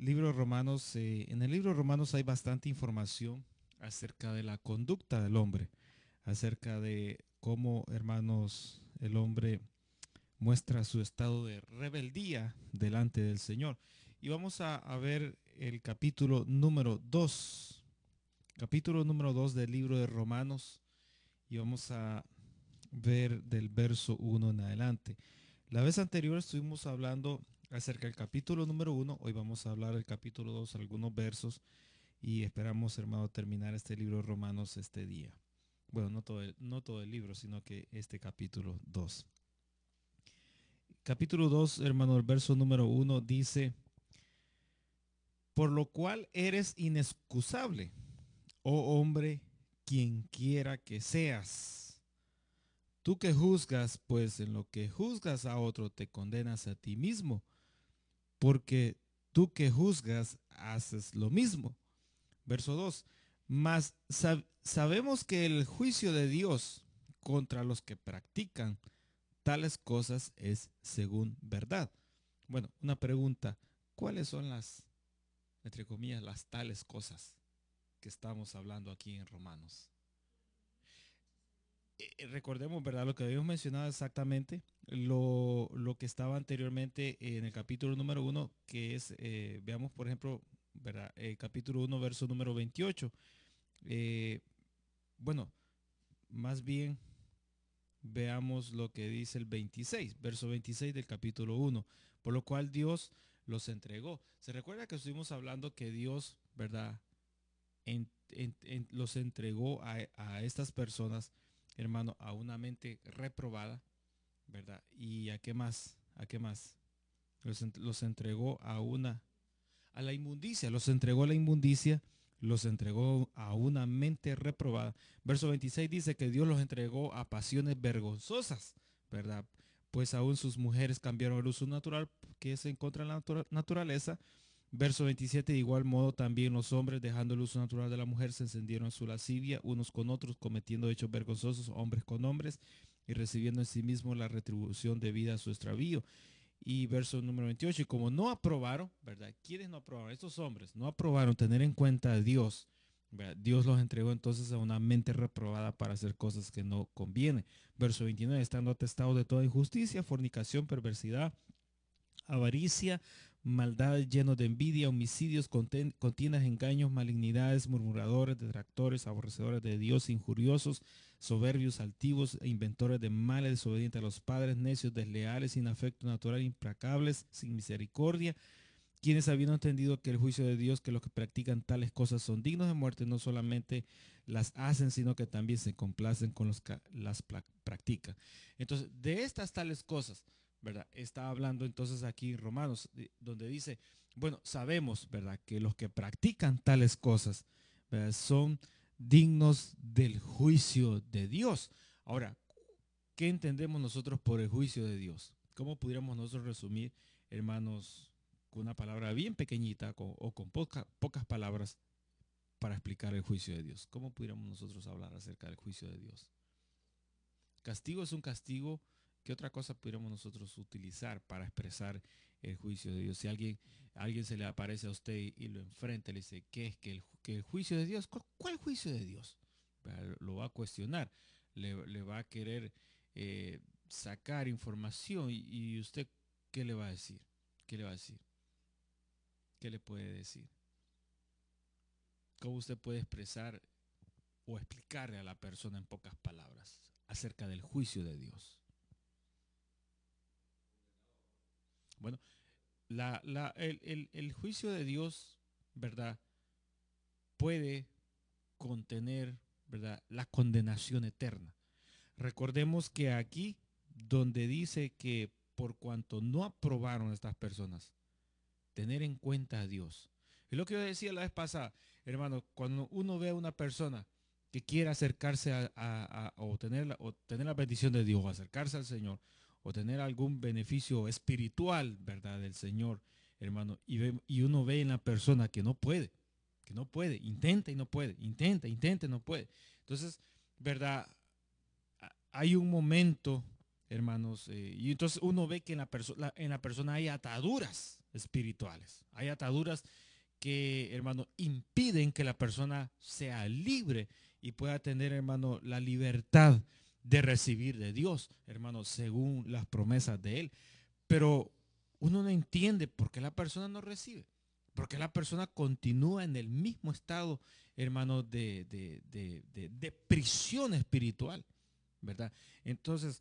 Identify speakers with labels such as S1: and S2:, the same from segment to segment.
S1: libro de Romanos, en el libro de Romanos hay bastante información acerca de la conducta del hombre, acerca de cómo, hermanos, el hombre muestra su estado de rebeldía delante del Señor. Y vamos a ver el capítulo número 2 del libro de Romanos, y vamos a ver del verso 1 en adelante. La vez anterior estuvimos hablando acerca del capítulo número 1, hoy vamos a hablar del capítulo 2, algunos versos, y esperamos, hermano, terminar este libro de Romanos este día. Bueno, no todo el libro, sino que este capítulo 2. Capítulo 2, hermano, el verso número 1 dice: por lo cual eres inexcusable, oh hombre, quien quiera que seas. Tú que juzgas, pues en lo que juzgas a otro te condenas a ti mismo, porque tú que juzgas haces lo mismo. Verso 2. Mas sabemos que el juicio de Dios contra los que practican tales cosas es según verdad. Bueno, una pregunta: ¿cuáles son las, entre comillas, las tales cosas que estamos hablando aquí en Romanos? Recordemos, ¿verdad? Lo que habíamos mencionado exactamente, lo que estaba anteriormente en el capítulo número 1, que es, veamos por ejemplo, ¿verdad? El capítulo 1, verso número 28. Eh, bueno, más bien veamos lo que dice el 26, verso 26 del capítulo 1, por lo cual Dios los entregó. Se recuerda que estuvimos hablando que Dios, ¿verdad? Los entregó a estas personas, hermano, a una mente reprobada, ¿verdad? ¿Y a qué más? ¿A qué más? Los entregó a la inmundicia, los entregó a la inmundicia, los entregó a una mente reprobada. Verso 26 dice que Dios los entregó a pasiones vergonzosas, ¿verdad? Pues aún sus mujeres cambiaron el uso natural que es en contra de la naturaleza. Verso 27, de igual modo también los hombres, dejando el uso natural de la mujer, se encendieron en su lascivia unos con otros, cometiendo hechos vergonzosos hombres con hombres y recibiendo en sí mismos la retribución debida a su extravío. Y verso número 28, y como no aprobaron, ¿verdad? ¿Quiénes no aprobaron? Estos hombres no aprobaron tener en cuenta a Dios, ¿verdad? Dios los entregó entonces a una mente reprobada para hacer cosas que no convienen. Verso 29, estando atestados de toda injusticia, fornicación, perversidad, avaricia, maldad, llenos de envidia, homicidios, contiendas, engaños, malignidades, murmuradores, detractores, aborrecedores de Dios, injuriosos, soberbios, altivos, inventores de males, desobedientes a los padres, necios, desleales, sin afecto natural, implacables, sin misericordia, quienes habiendo entendido que el juicio de Dios, que los que practican tales cosas son dignos de muerte, no solamente las hacen, sino que también se complacen con los que las practican. Entonces, de estas tales cosas, ¿verdad? Está hablando entonces aquí en Romanos, donde dice, bueno, sabemos, ¿verdad? Que los que practican tales cosas, ¿verdad? Son dignos del juicio de Dios. Ahora, ¿qué entendemos nosotros por el juicio de Dios? ¿Cómo pudiéramos nosotros resumir, hermanos, con una palabra bien pequeñita o con pocas palabras para explicar el juicio de Dios? ¿Cómo pudiéramos nosotros hablar acerca del juicio de Dios? Castigo es un castigo. ¿Qué otra cosa pudiéramos nosotros utilizar para expresar el juicio de Dios? Si alguien se le aparece a usted y lo enfrenta y le dice, ¿qué es que el juicio de Dios? ¿Cuál juicio de Dios? Lo va a cuestionar, le va a querer sacar información y usted, ¿qué le va a decir? ¿Qué le va a decir? ¿Qué le puede decir? ¿Cómo usted puede expresar o explicarle a la persona en pocas palabras acerca del juicio de Dios? Bueno, el juicio de Dios, ¿verdad? Puede contener, ¿verdad? La condenación eterna. Recordemos que aquí, donde dice que por cuanto no aprobaron a estas personas, tener en cuenta a Dios. Es lo que yo decía la vez pasada, hermano, cuando uno ve a una persona que quiere acercarse o tener la bendición de Dios, o acercarse al Señor, o tener algún beneficio espiritual, ¿verdad? Del Señor, hermano, y uno ve en la persona que no puede, intenta y no puede, intenta y no puede. Entonces, ¿verdad? Hay un momento, hermanos, y entonces uno ve que en la persona hay ataduras, espirituales. Hay ataduras que, hermano, impiden que la persona sea libre y pueda tener, hermano, la libertad de recibir de Dios, hermano, según las promesas de Él. Pero uno no entiende por qué la persona no recibe, por qué la persona continúa en el mismo estado, hermano, de prisión espiritual, ¿verdad? Entonces,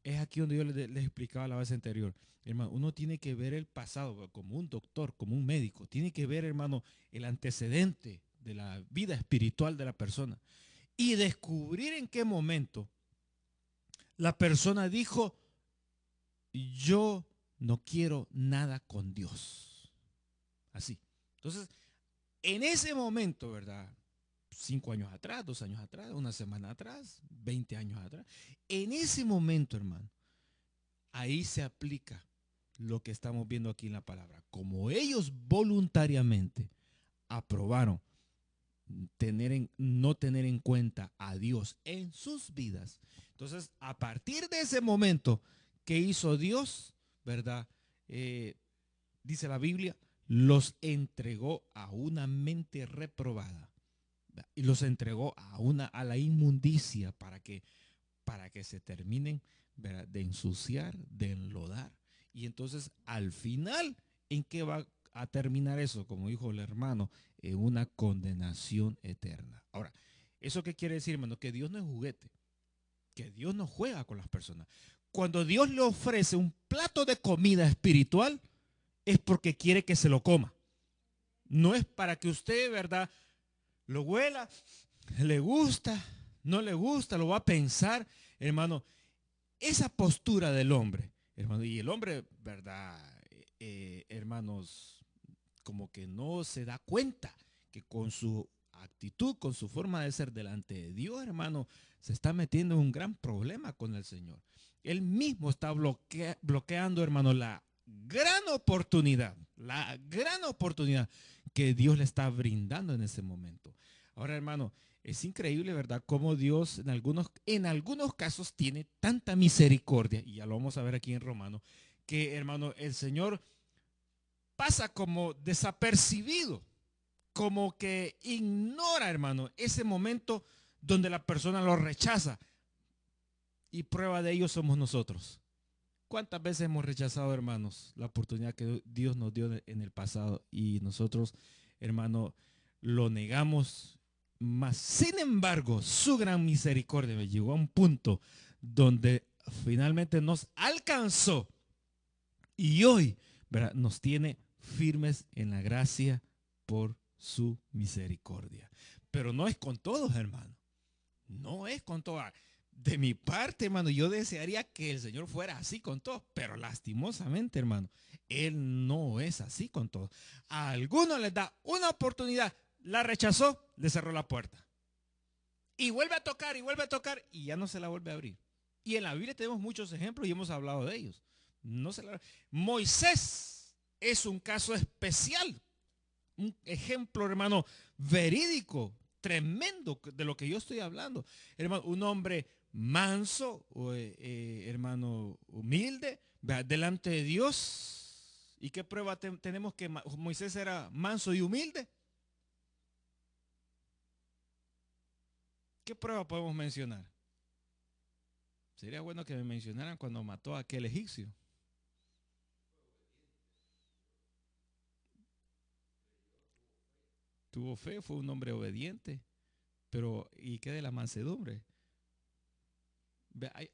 S1: es aquí donde yo les explicaba la vez anterior. Hermano, uno tiene que ver el pasado como un doctor, como un médico. Tiene que ver, hermano, el antecedente de la vida espiritual de la persona. Y descubrir en qué momento la persona dijo, yo no quiero nada con Dios. Así. Entonces, en ese momento, ¿verdad? 5 años atrás, 2 años atrás, una semana atrás, 20 años atrás. En ese momento, hermano, ahí se aplica lo que estamos viendo aquí en la palabra. Como ellos voluntariamente aprobaron no tener en cuenta a Dios en sus vidas. Entonces, a partir de ese momento, ¿qué hizo Dios? ¿Verdad? Dice la Biblia, los entregó a una mente reprobada y los entregó a la inmundicia para que se terminen, ¿verdad?, de ensuciar, de enlodar. Y entonces al final, ¿en qué va a terminar eso? Como dijo el hermano, en una condenación eterna. Ahora, ¿eso qué quiere decir, hermano? Que Dios no es juguete, que Dios no juega con las personas. Cuando Dios le ofrece un plato de comida espiritual, es porque quiere que se lo coma. No es para que usted, ¿verdad?, lo huela, le gusta, no le gusta, lo va a pensar, hermano. Esa postura del hombre, hermano, y el hombre, ¿verdad? Hermanos, como que no se da cuenta que con su actitud, con su forma de ser delante de Dios, hermano, se está metiendo en un gran problema con el Señor. Él mismo está bloqueando, hermano, la gran oportunidad que Dios le está brindando en ese momento. Ahora, hermano, es increíble, ¿verdad?, cómo Dios en algunos casos tiene tanta misericordia, y ya lo vamos a ver aquí en Romano, que, hermano, el Señor pasa como desapercibido, como que ignora, hermano, ese momento donde la persona lo rechaza. Y prueba de ello somos nosotros. ¿Cuántas veces hemos rechazado, hermanos, la oportunidad que Dios nos dio en el pasado y nosotros, hermano, lo negamos? Mas, sin embargo, su gran misericordia me llegó a un punto donde finalmente nos alcanzó y hoy, ¿verdad?, nos tiene firmes en la gracia por su misericordia. Pero no es con todos, hermano. No es con todos. De mi parte, hermano, yo desearía que el Señor fuera así con todos, pero lastimosamente, hermano, Él no es así con todos. A algunos les da una oportunidad, la rechazó, le cerró la puerta. Y vuelve a tocar, y ya no se la vuelve a abrir. Y en la Biblia tenemos muchos ejemplos y hemos hablado de ellos. Moisés es un caso especial, un ejemplo, hermano, verídico, tremendo de lo que yo estoy hablando. Hermano, un hombre manso, hermano, humilde, delante de Dios. ¿Y qué prueba tenemos que Moisés era manso y humilde? ¿Qué prueba podemos mencionar? Sería bueno que me mencionaran cuando mató a aquel egipcio. Tuvo fe, fue un hombre obediente. Pero, ¿y qué de la mansedumbre?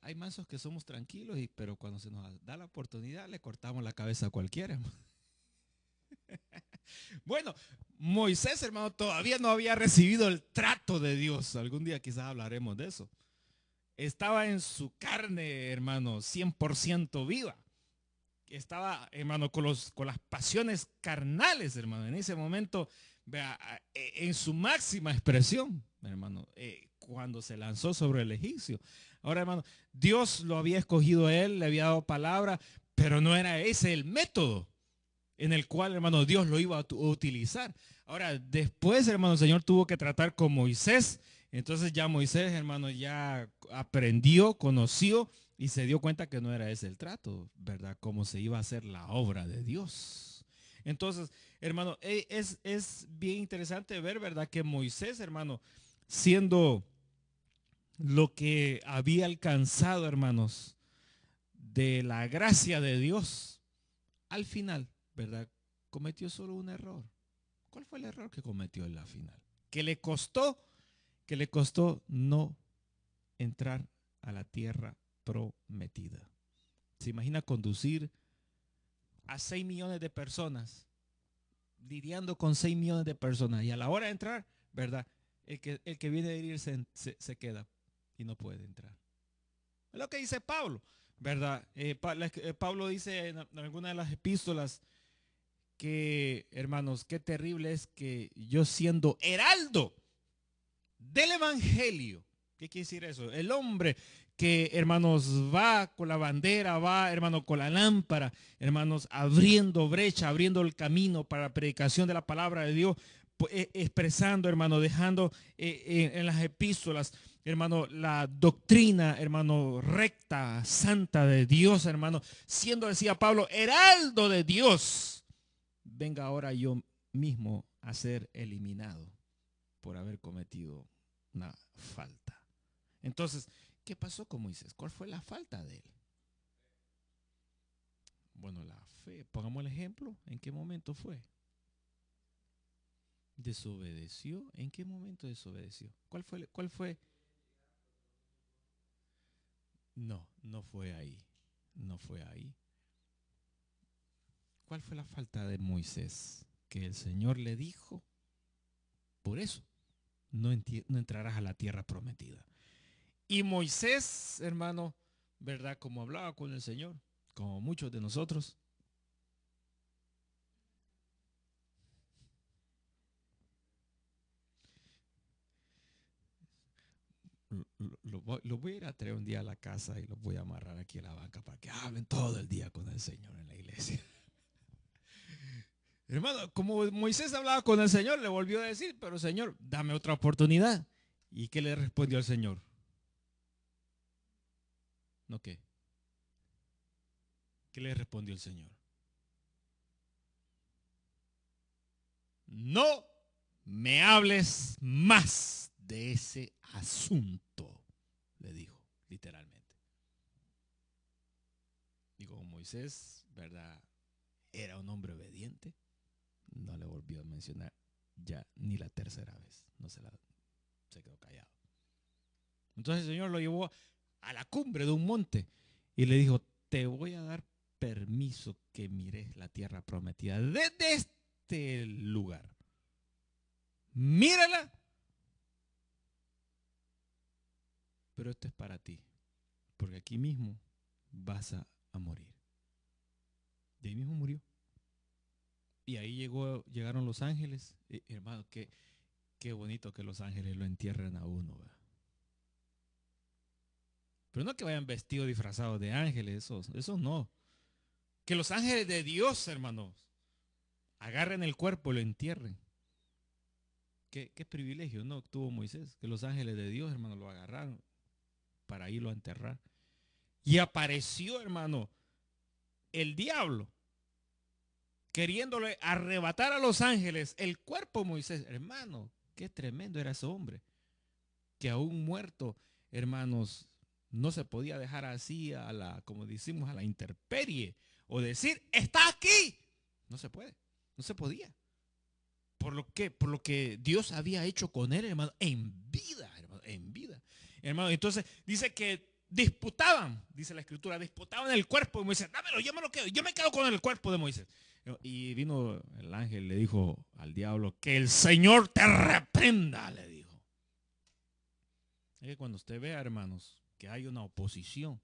S1: Hay mansos que somos tranquilos, pero cuando se nos da la oportunidad le cortamos la cabeza a cualquiera. Bueno, Moisés, hermano, todavía no había recibido el trato de Dios. Algún día quizás hablaremos de eso. Estaba en su carne, hermano, 100% viva. Estaba, hermano, con las pasiones carnales, hermano. En ese momento, vea, en su máxima expresión, hermano, cuando se lanzó sobre el egipcio. Ahora, hermano, Dios lo había escogido a él, le había dado palabra, pero no era ese el método en el cual, hermano, Dios lo iba a utilizar. Ahora, después, hermano, el Señor tuvo que tratar con Moisés. Entonces ya Moisés, hermano, ya aprendió, conoció Y se dio cuenta que no era ese el trato, ¿verdad? Cómo se iba a hacer la obra de Dios. Entonces, hermano, es bien interesante ver, ¿verdad? Que Moisés, hermano, siendo lo que había alcanzado, hermanos, de la gracia de Dios, al final, ¿verdad? Cometió solo un error. ¿Cuál fue el error que cometió en la final? Que le costó no entrar a la tierra prometida. ¿Se imagina conducir a 6 millones de personas, lidiando con 6 millones de personas y a la hora de entrar, ¿verdad? El que viene a ir se queda y no puede entrar. Es lo que dice Pablo, ¿verdad? Pablo dice en alguna de las epístolas que, hermanos, qué terrible es que yo siendo heraldo del evangelio. ¿Qué quiere decir eso? El hombre que, hermanos, va con la bandera, va, hermano, con la lámpara, hermanos, abriendo brecha, abriendo el camino para la predicación de la palabra de Dios, expresando, hermano, dejando en las epístolas, hermano, la doctrina, hermano, recta, santa de Dios, hermano, siendo, decía Pablo, heraldo de Dios. Venga ahora yo mismo a ser eliminado por haber cometido una falta. Entonces, ¿qué pasó con Moisés? ¿Cuál fue la falta de él? Bueno, la fe, pongamos el ejemplo, ¿en qué momento fue? ¿Desobedeció? ¿En qué momento desobedeció? ¿Cuál fue? No, no fue ahí. No fue ahí. ¿Cuál fue la falta de Moisés? Que el Señor le dijo, por eso no entrarás a la tierra prometida. Y Moisés, hermano, ¿verdad? Como hablaba con el Señor, como muchos de nosotros, lo voy a ir a traer un día a la casa y los voy a amarrar aquí a la banca para que hablen todo el día con el Señor en la iglesia. Hermano, como Moisés hablaba con el Señor, le volvió a decir, pero Señor, dame otra oportunidad. ¿Y qué le respondió el Señor? ¿No qué? ¿Qué le respondió el Señor? No me hables más de ese asunto, le dijo, literalmente. Y como Moisés, ¿verdad? Era un hombre obediente, no le volvió a mencionar ya ni la tercera vez. Se quedó callado. Entonces el Señor lo llevó a la cumbre de un monte y le dijo, te voy a dar permiso que mires la tierra prometida desde este lugar. Mírala, pero esto es para ti, porque aquí mismo vas a morir. De ahí mismo murió. Y ahí llegaron los ángeles. Hermano, qué bonito que los ángeles lo entierren a uno, ¿verdad? Pero no que vayan vestidos disfrazados de ángeles, esos no. Que los ángeles de Dios, hermanos, agarren el cuerpo y lo entierren. Qué privilegio, ¿no? Tuvo Moisés, que los ángeles de Dios, hermano, lo agarraron para irlo a enterrar. Y apareció, hermano, el diablo, queriéndole arrebatar a los ángeles el cuerpo de Moisés. Hermano, qué tremendo era ese hombre. Que aún muerto, hermanos, no se podía dejar así como decimos, a la intemperie. O decir, está aquí. No se puede, no se podía. Por lo que Dios había hecho con él, hermano, en vida, hermano, en vida. Hermano, entonces dice que disputaban, dice la escritura, disputaban el cuerpo de Moisés. Dámelo, yo me lo quedo, yo me quedo con el cuerpo de Moisés. Y vino el ángel, le dijo al diablo, que el Señor te reprenda, le dijo. Es que cuando usted vea, hermanos, que hay una oposición,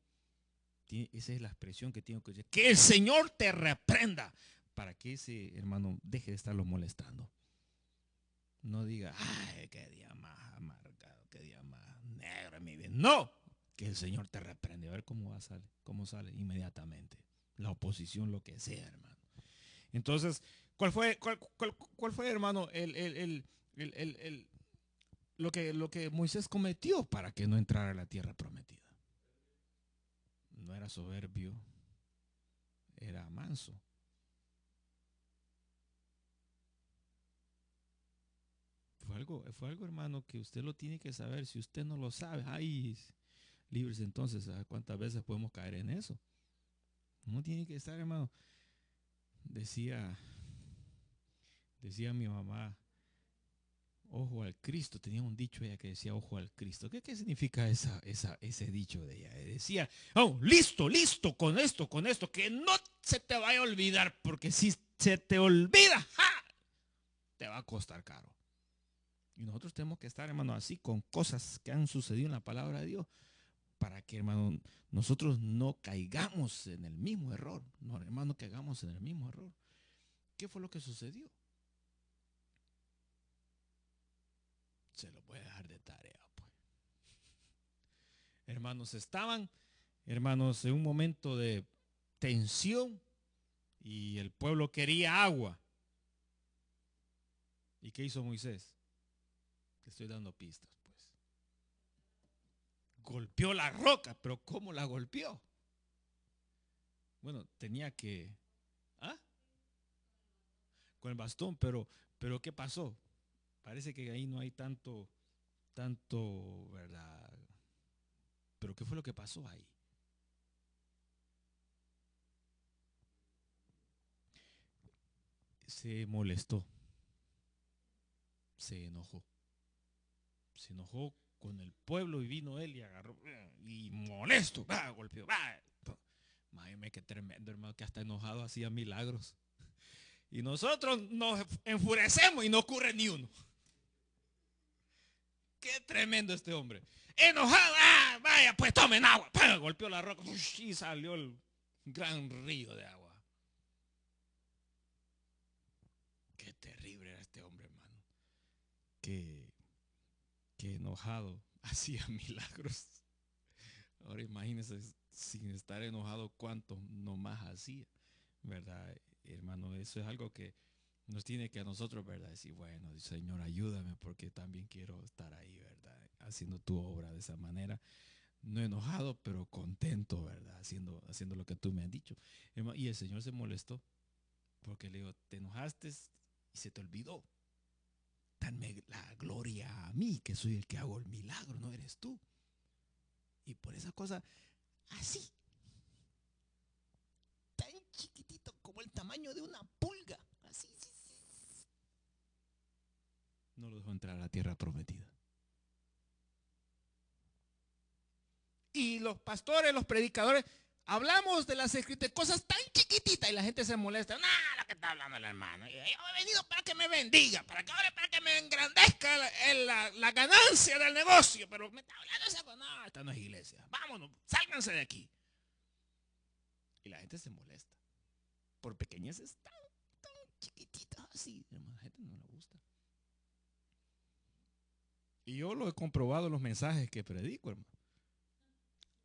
S1: esa es la expresión que tengo que decir. Que el Señor te reprenda para que ese hermano deje de estarlo molestando. No diga, ay, qué día más amargado, qué día más negro en mi vida. No, que el Señor te reprende. A ver cómo sale inmediatamente. La oposición, lo que sea, hermano. Entonces, ¿cuál fue, hermano, lo que Moisés cometió para que no entrara a la tierra prometida? no era soberbio, era manso. Fue algo, hermano, que usted lo tiene que saber. Si usted no lo sabe, ay, libres entonces, ¿sabe cuántas veces podemos caer en eso? Uno tiene que estar, hermano. Decía mi mamá, ojo al Cristo. Tenía un dicho ella que decía ojo al Cristo. ¿Qué significa ese dicho de ella? Decía, oh, listo, con esto, que no se te vaya a olvidar, porque si se te olvida, ¡ja!, te va a costar caro. Y nosotros tenemos que estar, hermano, así con cosas que han sucedido en la palabra de Dios, para que, hermano, nosotros no caigamos en el mismo error. No, hermano, caigamos en el mismo error. ¿Qué fue lo que sucedió? Se lo voy a dejar de tarea, pues. Hermanos, estaban, hermanos, en un momento de tensión y el pueblo quería agua. ¿Y qué hizo Moisés? Te estoy dando pistas, pues. Golpeó la roca, pero ¿cómo la golpeó? Bueno, tenía que... ¿Ah? Con el bastón, pero ¿qué pasó? Parece que ahí no hay tanto, ¿verdad? Pero ¿qué fue lo que pasó ahí? Se molestó, se enojó con el pueblo y vino él y agarró y molesto, golpeó, imagínate qué tremendo, hermano, que hasta enojado hacía milagros. Y nosotros nos enfurecemos y no ocurre ni uno. Qué tremendo este hombre. Enojado, vaya, pues tomen agua. Golpeó la roca y salió el gran río de agua. Qué terrible era este hombre, hermano. Qué enojado hacía milagros. Ahora imagínense, sin estar enojado, cuánto nomás hacía, ¿verdad, hermano? Eso es algo que nos tiene que a nosotros, ¿verdad? Decir, bueno, Señor, ayúdame, porque también quiero estar ahí, ¿verdad? Haciendo tu obra de esa manera. No enojado, pero contento, ¿verdad? Haciendo lo que tú me has dicho. Y el Señor se molestó, porque le digo, te enojaste y se te olvidó. Dame la gloria a mí, que soy el que hago el milagro, no eres tú. Y por esa cosa, así, tan chiquitito como el tamaño de una pulga, así, no lo dejó entrar a la tierra prometida. Y los pastores, los predicadores, hablamos de las escrituras, cosas tan chiquititas, y la gente se molesta. No, lo que está hablando el hermano. Yo he venido para que me bendiga, para que me engrandezca la ganancia del negocio. Pero me está hablando esa cosa. No, esta no es iglesia. Vámonos, sálganse de aquí. Y la gente se molesta por pequeñeces tan chiquititas así. A la gente no le gusta. Y yo lo he comprobado en los mensajes que predico, hermano.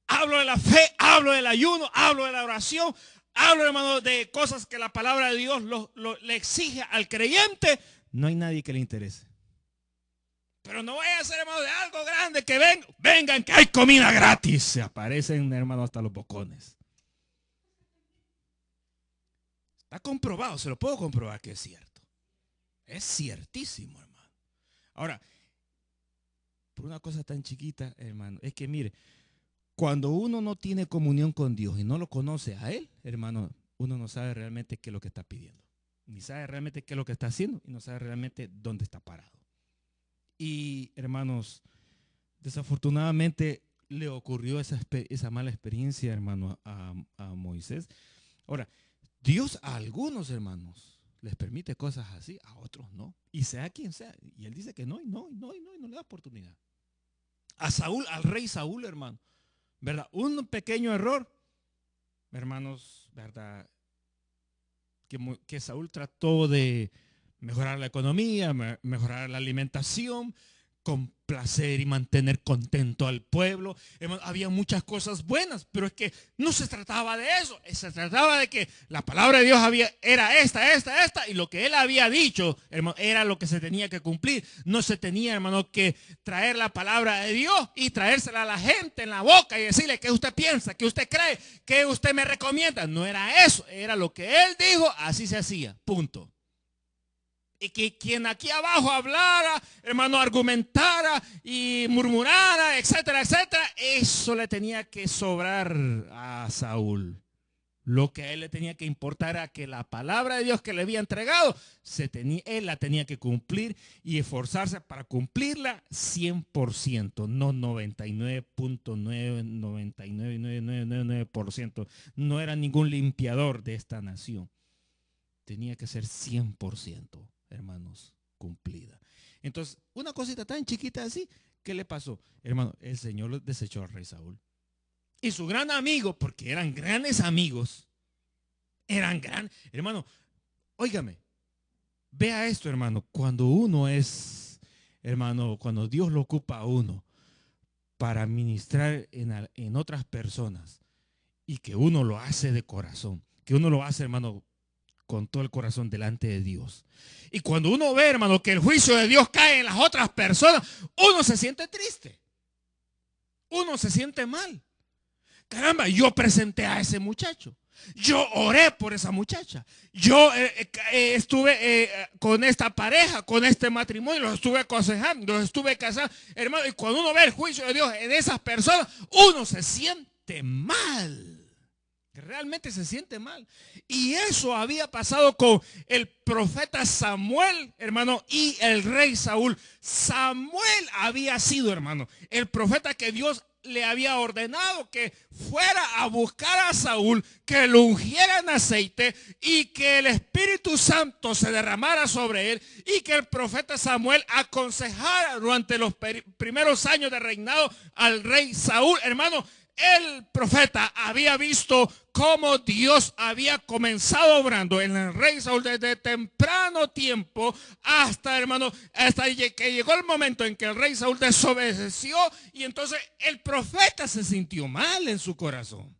S1: Hablo de la fe, hablo del ayuno, hablo de la oración, hablo, hermano, de cosas que la palabra de Dios le exige al creyente. No hay nadie que le interese. Pero no vaya a ser, hermano, de algo grande, que vengan, que hay comida gratis. Se aparecen, hermano, hasta los bocones. Está comprobado, se lo puedo comprobar que es cierto. Es ciertísimo, hermano. Ahora, por una cosa tan chiquita, hermano, es que mire, cuando uno no tiene comunión con Dios y no lo conoce a Él, hermano, uno no sabe realmente qué es lo que está pidiendo. Ni sabe realmente qué es lo que está haciendo y no sabe realmente dónde está parado. Y, hermanos, desafortunadamente le ocurrió esa mala experiencia, hermano, a Moisés. Ahora, Dios a algunos, hermanos, les permite cosas así, a otros no. Y sea quien sea. Y Él dice que no le da oportunidad. A Saúl, al rey Saúl, hermano, ¿verdad? Un pequeño error, hermanos, ¿verdad? Que Saúl trató de mejorar la economía, mejorar la alimentación, complacer y mantener contento al pueblo. Había muchas cosas buenas, pero es que no se trataba de eso. Se trataba de que la palabra de Dios era esta, y lo que él había dicho, hermano, era lo que se tenía que cumplir. No se tenía, hermano, que traer la palabra de Dios y traérsela a la gente en la boca y decirle qué usted piensa, qué usted cree, qué usted me recomienda. No era eso, era lo que él dijo, así se hacía, punto. Y que quien aquí abajo hablara, hermano, argumentara y murmurara, etcétera, etcétera, eso le tenía que sobrar a Saúl. Lo que a él le tenía que importar era que la palabra de Dios que le había entregado, él la tenía que cumplir y esforzarse para cumplirla 100%, no 99.9999999%. No era ningún limpiador de esta nación. Tenía que ser 100%. Hermanos, cumplida. Entonces, una cosita tan chiquita así, ¿qué le pasó? Hermano, el Señor desechó al rey Saúl. Y su gran amigo, porque eran grandes amigos, hermano, óigame, vea esto, hermano, cuando uno es, hermano, cuando Dios lo ocupa a uno para ministrar en otras personas y que uno lo hace de corazón, que uno lo hace, hermano, con todo el corazón delante de Dios. Y cuando uno ve, hermano, que el juicio de Dios cae en las otras personas, uno se siente triste. Uno se siente mal. Caramba, yo presenté a ese muchacho. Yo oré por esa muchacha. Yo estuve con esta pareja, con este matrimonio, los estuve aconsejando, los estuve casando. Hermano, y cuando uno ve el juicio de Dios en esas personas, uno se siente mal. Realmente se siente mal. Y eso había pasado con el profeta Samuel, hermano, y el rey Saúl. Samuel había sido, hermano, el profeta que Dios le había ordenado que fuera a buscar a Saúl, que lo ungiera en aceite y que el Espíritu Santo se derramara sobre él y que el profeta Samuel aconsejara durante los primeros años de reinado al rey Saúl. Hermano, el profeta había visto cómo Dios había comenzado obrando en el rey Saúl desde temprano tiempo hasta, hermano, hasta que llegó el momento en que el rey Saúl desobedeció y entonces el profeta se sintió mal en su corazón.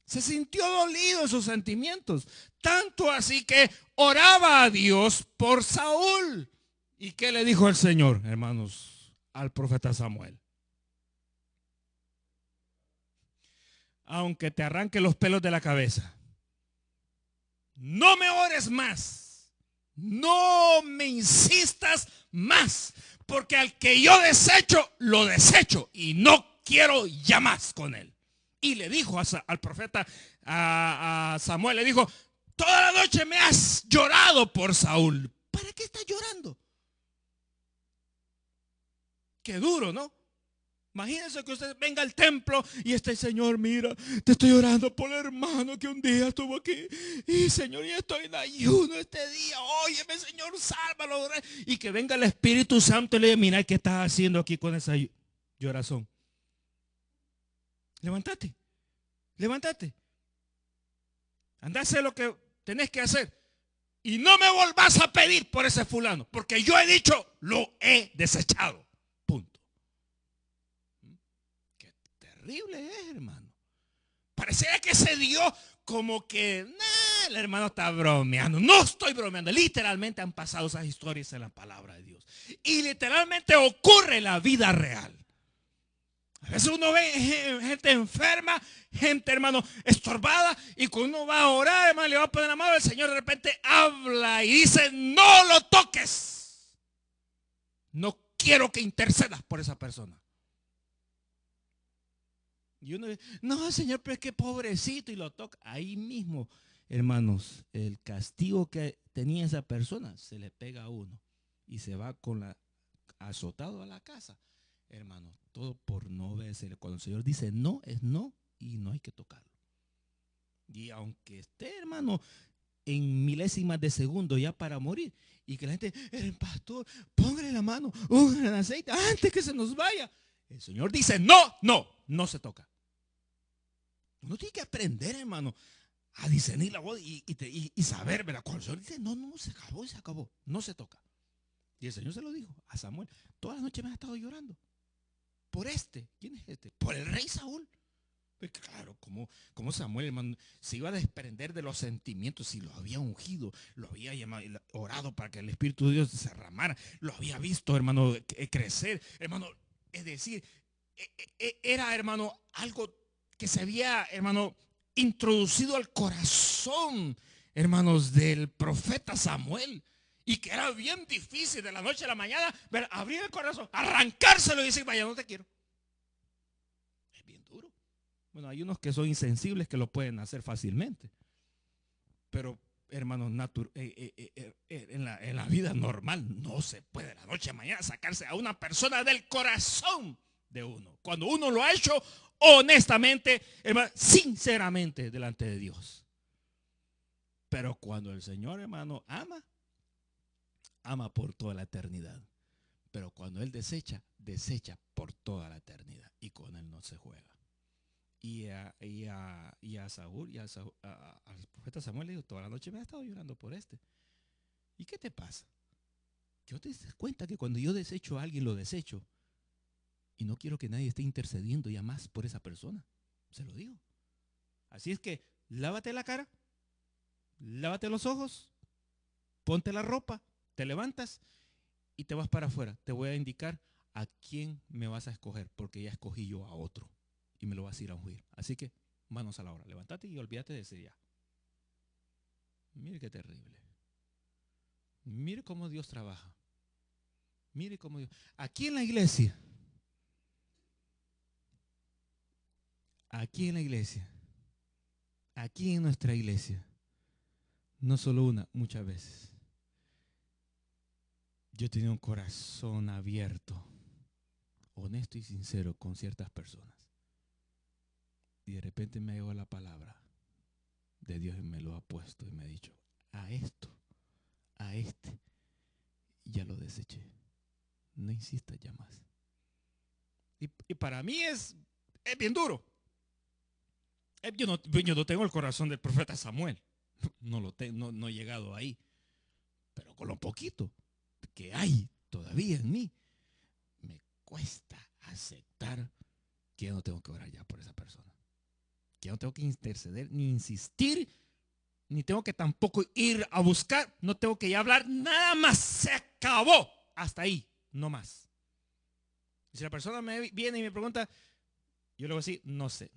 S1: Se sintió dolido en sus sentimientos. Tanto así que oraba a Dios por Saúl. ¿Y qué le dijo el Señor, hermanos, al profeta Samuel? Aunque te arranque los pelos de la cabeza, no me ores más, no me insistas más, porque al que yo desecho, lo desecho y no quiero ya más con él. Y le dijo al profeta, a Samuel, le dijo, toda la noche me has llorado por Saúl. ¿Para qué estás llorando? Qué duro, ¿no? Imagínense que usted venga al templo y este Señor, mira, te estoy orando por el hermano que un día estuvo aquí. Y Señor, ya estoy en ayuno este día. Óyeme, Señor, sálvalo. Y que venga el Espíritu Santo y le diga, mira, ¿qué estás haciendo aquí con esa llorazón? Levántate, levántate. Anda a hacer lo que tenés que hacer. Y no me volvás a pedir por ese fulano, porque yo he dicho, lo he desechado. Terrible es, hermano. Pareciera que se dio como que el hermano está bromeando. No estoy bromeando. Literalmente han pasado esas historias en la palabra de Dios. Y literalmente ocurre en la vida real. A veces uno ve gente enferma, gente, hermano, estorbada. Y cuando uno va a orar, hermano, le va a poner la mano, el Señor de repente habla y dice, no lo toques. No quiero que intercedas por esa persona. Y uno dice, no, Señor, pero es que pobrecito, y lo toca. Ahí mismo, hermanos, el castigo que tenía esa persona se le pega a uno y se va azotado a la casa. Hermano, todo por no obedecer. Cuando el Señor dice no, es no y no hay que tocarlo. Y aunque esté, hermano, en milésimas de segundo ya para morir, y que la gente, el pastor, póngale la mano, póngale el aceite antes que se nos vaya. El Señor dice no se toca. Uno tiene que aprender, hermano, a discernir la voz y saber, ¿verdad? Cuando el Señor dice, no, se acabó, no se toca. Y el Señor se lo dijo a Samuel. Toda la noche me ha estado llorando. Por ¿quién es este? Por el rey Saúl. Pues claro, como Samuel, hermano, se iba a desprender de los sentimientos, si lo había ungido, lo había llamado, orado para que el Espíritu de Dios se derramara, lo había visto, hermano, crecer, hermano, es decir, era, hermano, algo que se había, hermano, introducido al corazón, hermanos, del profeta Samuel. Y que era bien difícil de la noche a la mañana abrir el corazón, arrancárselo y decir, vaya, no te quiero. Es bien duro. Bueno, hay unos que son insensibles que lo pueden hacer fácilmente. Pero, hermanos, en la vida normal no se puede de la noche a mañana sacarse a una persona del corazón de uno. Cuando uno lo ha hecho honestamente, hermano, sinceramente delante de Dios. Pero cuando el Señor, hermano, ama por toda la eternidad. Pero cuando Él desecha por toda la eternidad. Y con Él no se juega. Y a Saúl, al profeta Samuel le dijo, toda la noche me ha estado llorando por este. ¿Y qué te pasa? Que no te das cuenta que cuando yo desecho a alguien, lo desecho. Y no quiero que nadie esté intercediendo ya más por esa persona. Se lo digo. Así es que lávate la cara, lávate los ojos, ponte la ropa, te levantas y te vas para afuera. Te voy a indicar a quién me vas a escoger, porque ya escogí yo a otro y me lo vas a ir a ungir. Así que manos a la obra, levántate y olvídate de ese día. Mire qué terrible. Mire cómo Dios trabaja. Mire cómo Dios. Aquí en la iglesia, aquí en nuestra iglesia, no solo una, muchas veces, yo he tenido un corazón abierto, honesto y sincero con ciertas personas. Y de repente me llegó la palabra de Dios y me lo ha puesto y me ha dicho, a este, ya lo deseché. No insistas ya más. Y para mí es bien duro. Yo no tengo el corazón del profeta Samuel. No he llegado ahí. Pero con lo poquito que hay todavía en mí, me cuesta aceptar que yo no tengo que orar ya por esa persona. Que yo no tengo que interceder, ni insistir, ni tengo que tampoco ir a buscar, no tengo que ya hablar, nada más, se acabó. Hasta ahí, no más. Y si la persona me viene y me pregunta, yo le voy a decir, no sé,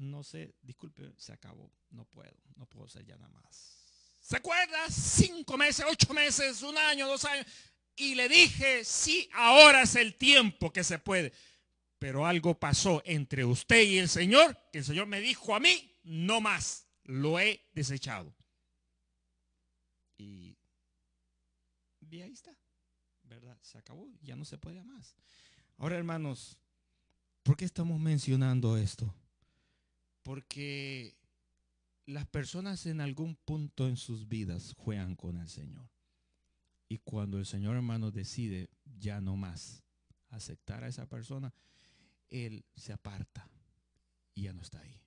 S1: disculpe, se acabó, no puedo hacer ya nada más. ¿Se acuerda? 5 meses, 8 meses, 1 año, 2 años. Y le dije, sí, ahora es el tiempo que se puede. Pero algo pasó entre usted y el Señor, que el Señor me dijo a mí, no más, lo he desechado. Y ahí está, ¿verdad? Se acabó, ya no se puede más. Ahora, hermanos, ¿por qué estamos mencionando esto? Porque las personas en algún punto en sus vidas juegan con el Señor. Y cuando el Señor, hermano, decide ya no más aceptar a esa persona, Él se aparta y ya no está ahí.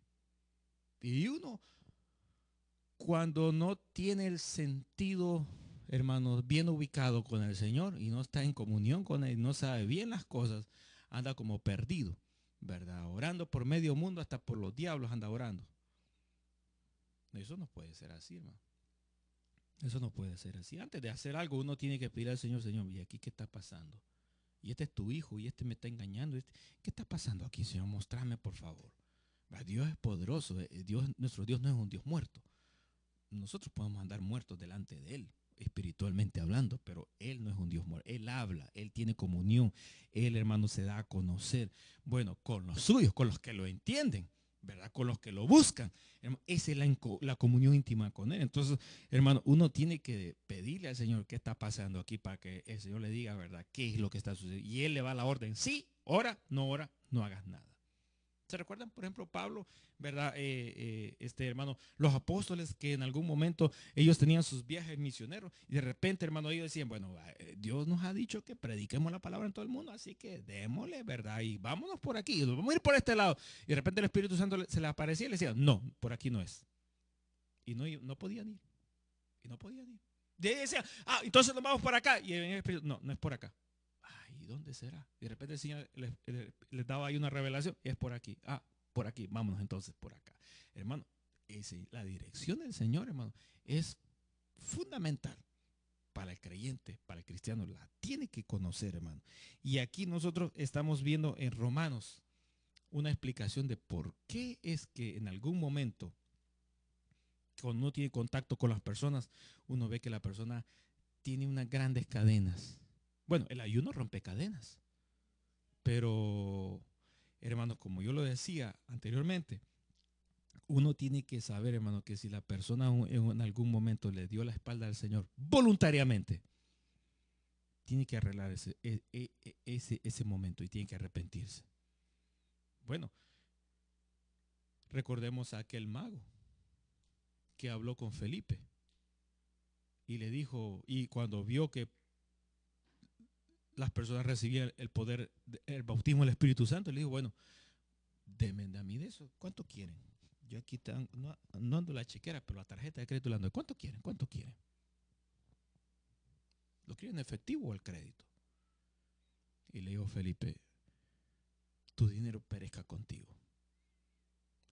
S1: Y uno, cuando no tiene el sentido, hermanos, bien ubicado con el Señor y no está en comunión con Él, no sabe bien las cosas, anda como perdido, ¿verdad? Orando por medio mundo, hasta por los diablos anda orando. Eso no puede ser así, hermano. Eso no puede ser así. Antes de hacer algo, uno tiene que pedir al Señor, Señor, ¿y aquí qué está pasando? Y este es tu hijo, y este me está engañando. ¿Qué está pasando aquí, Señor? Mostrame, por favor. Dios es poderoso. Nuestro Dios no es un Dios muerto. Nosotros podemos andar muertos delante de Él, espiritualmente hablando, pero Él no es un Dios muerto. Él habla, Él tiene comunión. Él, hermano, se da a conocer. Bueno, con los suyos, con los que lo entienden, ¿verdad? Con los que lo buscan. Esa es la comunión íntima con Él. Entonces, hermano, uno tiene que pedirle al Señor qué está pasando aquí para que el Señor le diga, ¿verdad? ¿Qué es lo que está sucediendo? Y Él le va a la orden. Sí, ora, no hagas nada. ¿Se recuerdan, por ejemplo, Pablo, verdad? Hermano, los apóstoles que en algún momento ellos tenían sus viajes misioneros y de repente, hermano, ellos decían, bueno, Dios nos ha dicho que prediquemos la palabra en todo el mundo, así que démosle, ¿verdad? Y vámonos por aquí, vamos a ir por este lado. Y de repente el Espíritu Santo se le aparecía y le decía, no, por aquí no es. Y no podían ir. Y no podían ir. Y ellos decían, entonces nos vamos por acá. Y el Espíritu, no es por acá. ¿dónde será? Y de repente el Señor les daba ahí una revelación, es por aquí. Ah, por aquí, vámonos entonces por acá. Hermano, la dirección del Señor, hermano, es fundamental para el creyente, para el cristiano. La tiene que conocer, hermano. Y aquí nosotros estamos viendo en Romanos una explicación de por qué es que en algún momento, cuando uno tiene contacto con las personas, uno ve que la persona tiene unas grandes cadenas. Bueno, el ayuno rompe cadenas. Pero, hermano, como yo lo decía anteriormente, uno tiene que saber, hermano, que si la persona en algún momento le dio la espalda al Señor voluntariamente, tiene que arreglar ese momento y tiene que arrepentirse. Bueno, recordemos a aquel mago que habló con Felipe y le dijo, y cuando vio que las personas recibían el poder, el bautismo del Espíritu Santo, le dijo, bueno, denme a mí de eso, ¿cuánto quieren? Yo aquí no ando la chequera, pero la tarjeta de crédito la ando. ¿Cuánto quieren? ¿Cuánto quieren? ¿Lo quieren en efectivo o al crédito? Y le dijo Felipe, tu dinero perezca contigo.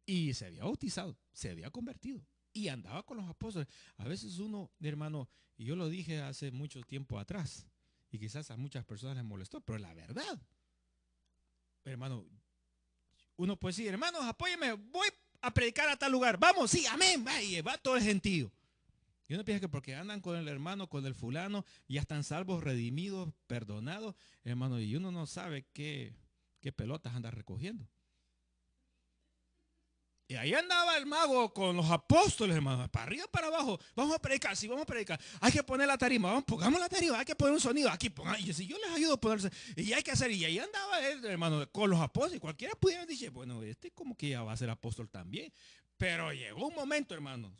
S1: Y se había bautizado, se había convertido y andaba con los apóstoles. A veces uno, hermano, y yo lo dije hace mucho tiempo atrás, y quizás a muchas personas les molestó, pero la verdad, hermano, uno puede decir, hermanos, apóyeme, voy a predicar a tal lugar. Vamos, sí, amén. Va todo el gentío. Y uno piensa que porque andan con el hermano, con el fulano, ya están salvos, redimidos, perdonados, hermano, y uno no sabe qué pelotas anda recogiendo. Y ahí andaba el mago con los apóstoles, hermano, para arriba, para abajo. Vamos a predicar, sí, vamos a predicar. Hay que poner la tarima, vamos, pongamos la tarima, hay que poner un sonido, aquí pongan. Y si yo les ayudo a ponerse, y hay que hacer, y ahí andaba él, hermano, con los apóstoles. Cualquiera pudiera decir, bueno, como que ya va a ser apóstol también. Pero llegó un momento, hermanos,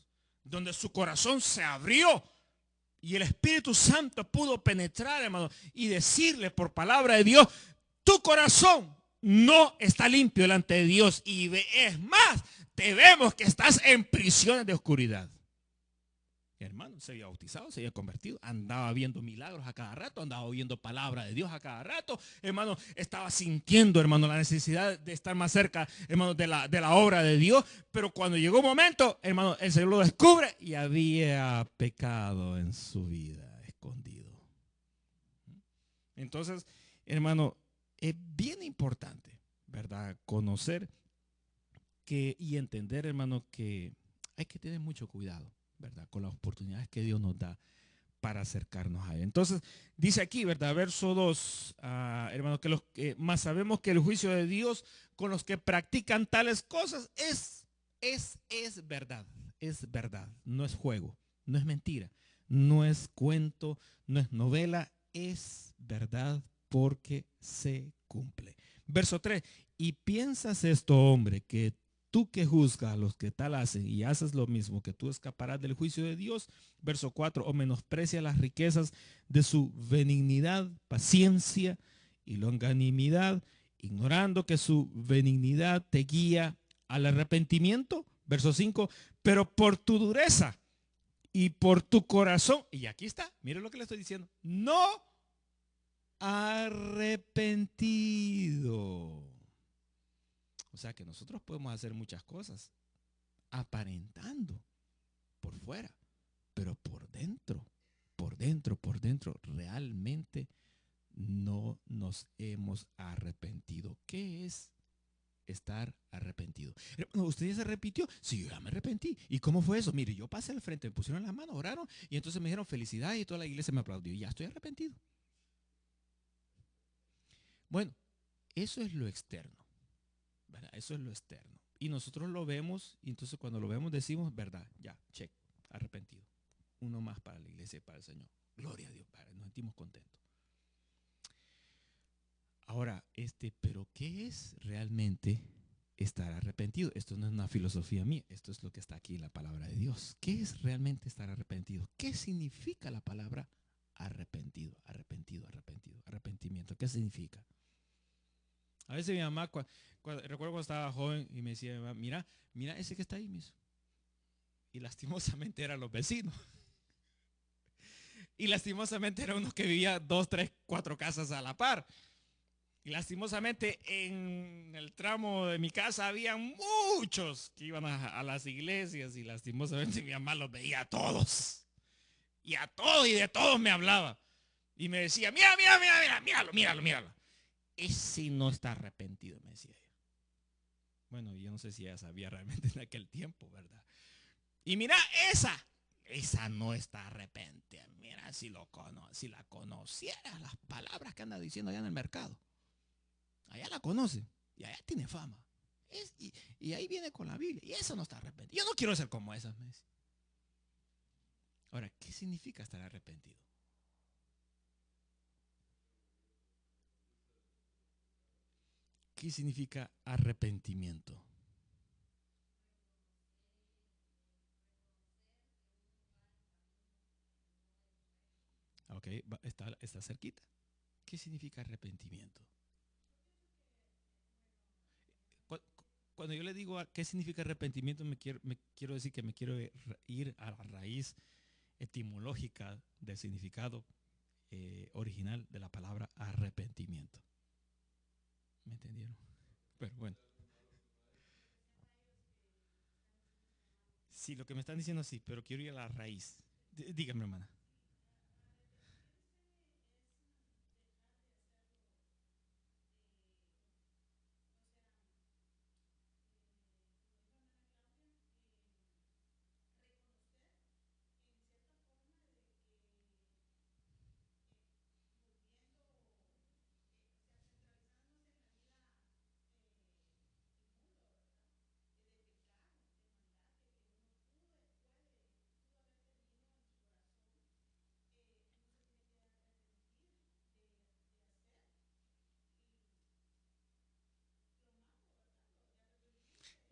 S1: donde su corazón se abrió y el Espíritu Santo pudo penetrar, hermano, y decirle por palabra de Dios, tu corazón no está limpio delante de Dios. Y es más, te vemos que estás en prisiones de oscuridad. Mi hermano se había bautizado, se había convertido, andaba viendo milagros a cada rato, andaba oyendo palabra de Dios a cada rato, hermano, estaba sintiendo, hermano, la necesidad de estar más cerca, hermano, de la obra de Dios. Pero cuando llegó un momento, hermano, el Señor lo descubre y había pecado en su vida escondido. Entonces, hermano, es bien importante, ¿verdad? Conocer y entender, hermano, que hay que tener mucho cuidado, ¿verdad? Con las oportunidades que Dios nos da para acercarnos a Él. Entonces, dice aquí, ¿verdad? Verso 2, hermano, que más sabemos que el juicio de Dios con los que practican tales cosas es verdad, no es juego, no es mentira, no es cuento, no es novela, es verdad porque se cumple. Verso 3, y piensas esto, hombre, que tú que juzgas a los que tal hacen y haces lo mismo, que tú escaparás del juicio de Dios. Verso 4, o menosprecia las riquezas de su benignidad, paciencia y longanimidad, ignorando que su benignidad te guía al arrepentimiento. Verso 5, pero por tu dureza y por tu corazón, y aquí está, mire lo que le estoy diciendo, no arrepentido. O sea que nosotros podemos hacer muchas cosas aparentando por fuera, pero por dentro, realmente no nos hemos arrepentido. ¿Qué es estar arrepentido? ¿Usted ya se arrepintió? Sí, yo ya me arrepentí. ¿Y cómo fue eso? Mire, yo pasé al frente, me pusieron las manos, oraron y entonces me dijeron felicidades y toda la iglesia me aplaudió y ya estoy arrepentido. Bueno, eso es lo externo, ¿verdad? Eso es lo externo. Y nosotros lo vemos y entonces cuando lo vemos decimos, verdad, ya, check, arrepentido. Uno más para la iglesia y para el Señor. Gloria a Dios, Padre, nos sentimos contentos. Ahora, pero ¿qué es realmente estar arrepentido? Esto no es una filosofía mía, esto es lo que está aquí en la palabra de Dios. ¿Qué es realmente estar arrepentido? ¿Qué significa la palabra arrepentido? Arrepentimiento. ¿Qué significa? A veces mi mamá, recuerdo cuando estaba joven y me decía, mira ese que está ahí mismo. Y lastimosamente eran los vecinos. Y lastimosamente era uno que vivía 2, 3, 4 casas a la par. Y lastimosamente en el tramo de mi casa había muchos que iban a las iglesias y lastimosamente mi mamá los veía a todos. Y a todos y de todos me hablaba. Y me decía, mira, mira, mira, mira, míralo, míralo, míralo. Ese no está arrepentido, me decía ella. Bueno, yo no sé si ella sabía realmente en aquel tiempo, ¿verdad? Y mira, esa no está arrepentida. Mira, si la conociera, las palabras que anda diciendo allá en el mercado. Allá la conoce y allá tiene fama. Y ahí viene con la Biblia. Y eso no está arrepentido. Yo no quiero ser como esas, me dice. Ahora, ¿qué significa estar arrepentido? ¿Qué significa arrepentimiento? Ok, está cerquita. ¿Qué significa arrepentimiento? Cuando yo le digo qué significa arrepentimiento, me quiero decir que me quiero ir a la raíz etimológica del significado original de la palabra arrepentimiento. ¿Me entendieron? Pero bueno, sí, lo que me están diciendo sí, pero quiero ir a la raíz. Dígame, hermana.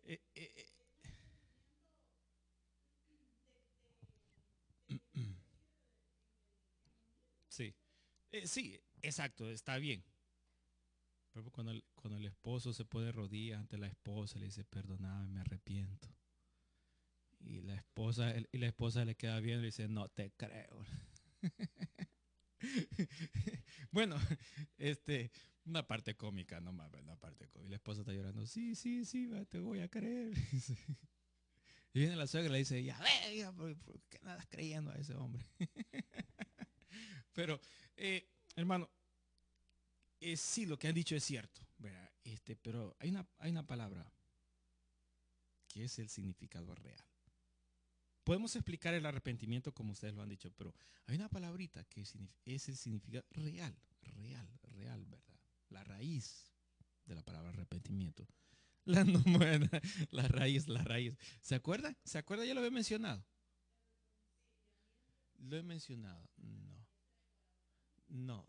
S1: Eh, eh, eh, sí, sí, exacto, está bien. Pero cuando el esposo se pone de rodillas ante la esposa, le dice, perdóname, me arrepiento. Y la esposa le queda bien y le dice, no te creo. Bueno, una parte cómica nomás, una parte cómica. Y la esposa está llorando, sí, sí, sí, te voy a creer. Y viene la suegra y le dice, ya ve, hija, ¿por qué nada creyendo a ese hombre? Pero, hermano, sí, lo que han dicho es cierto, ¿verdad? Pero hay una palabra que es el significado real. Podemos explicar el arrepentimiento como ustedes lo han dicho, pero hay una palabrita que es el significado real, real, real, ¿verdad? La raíz de la palabra arrepentimiento. La, no, bueno, la raíz, la raíz. ¿Se acuerda? ¿Se acuerda? Ya lo había mencionado. Lo he mencionado. No, no.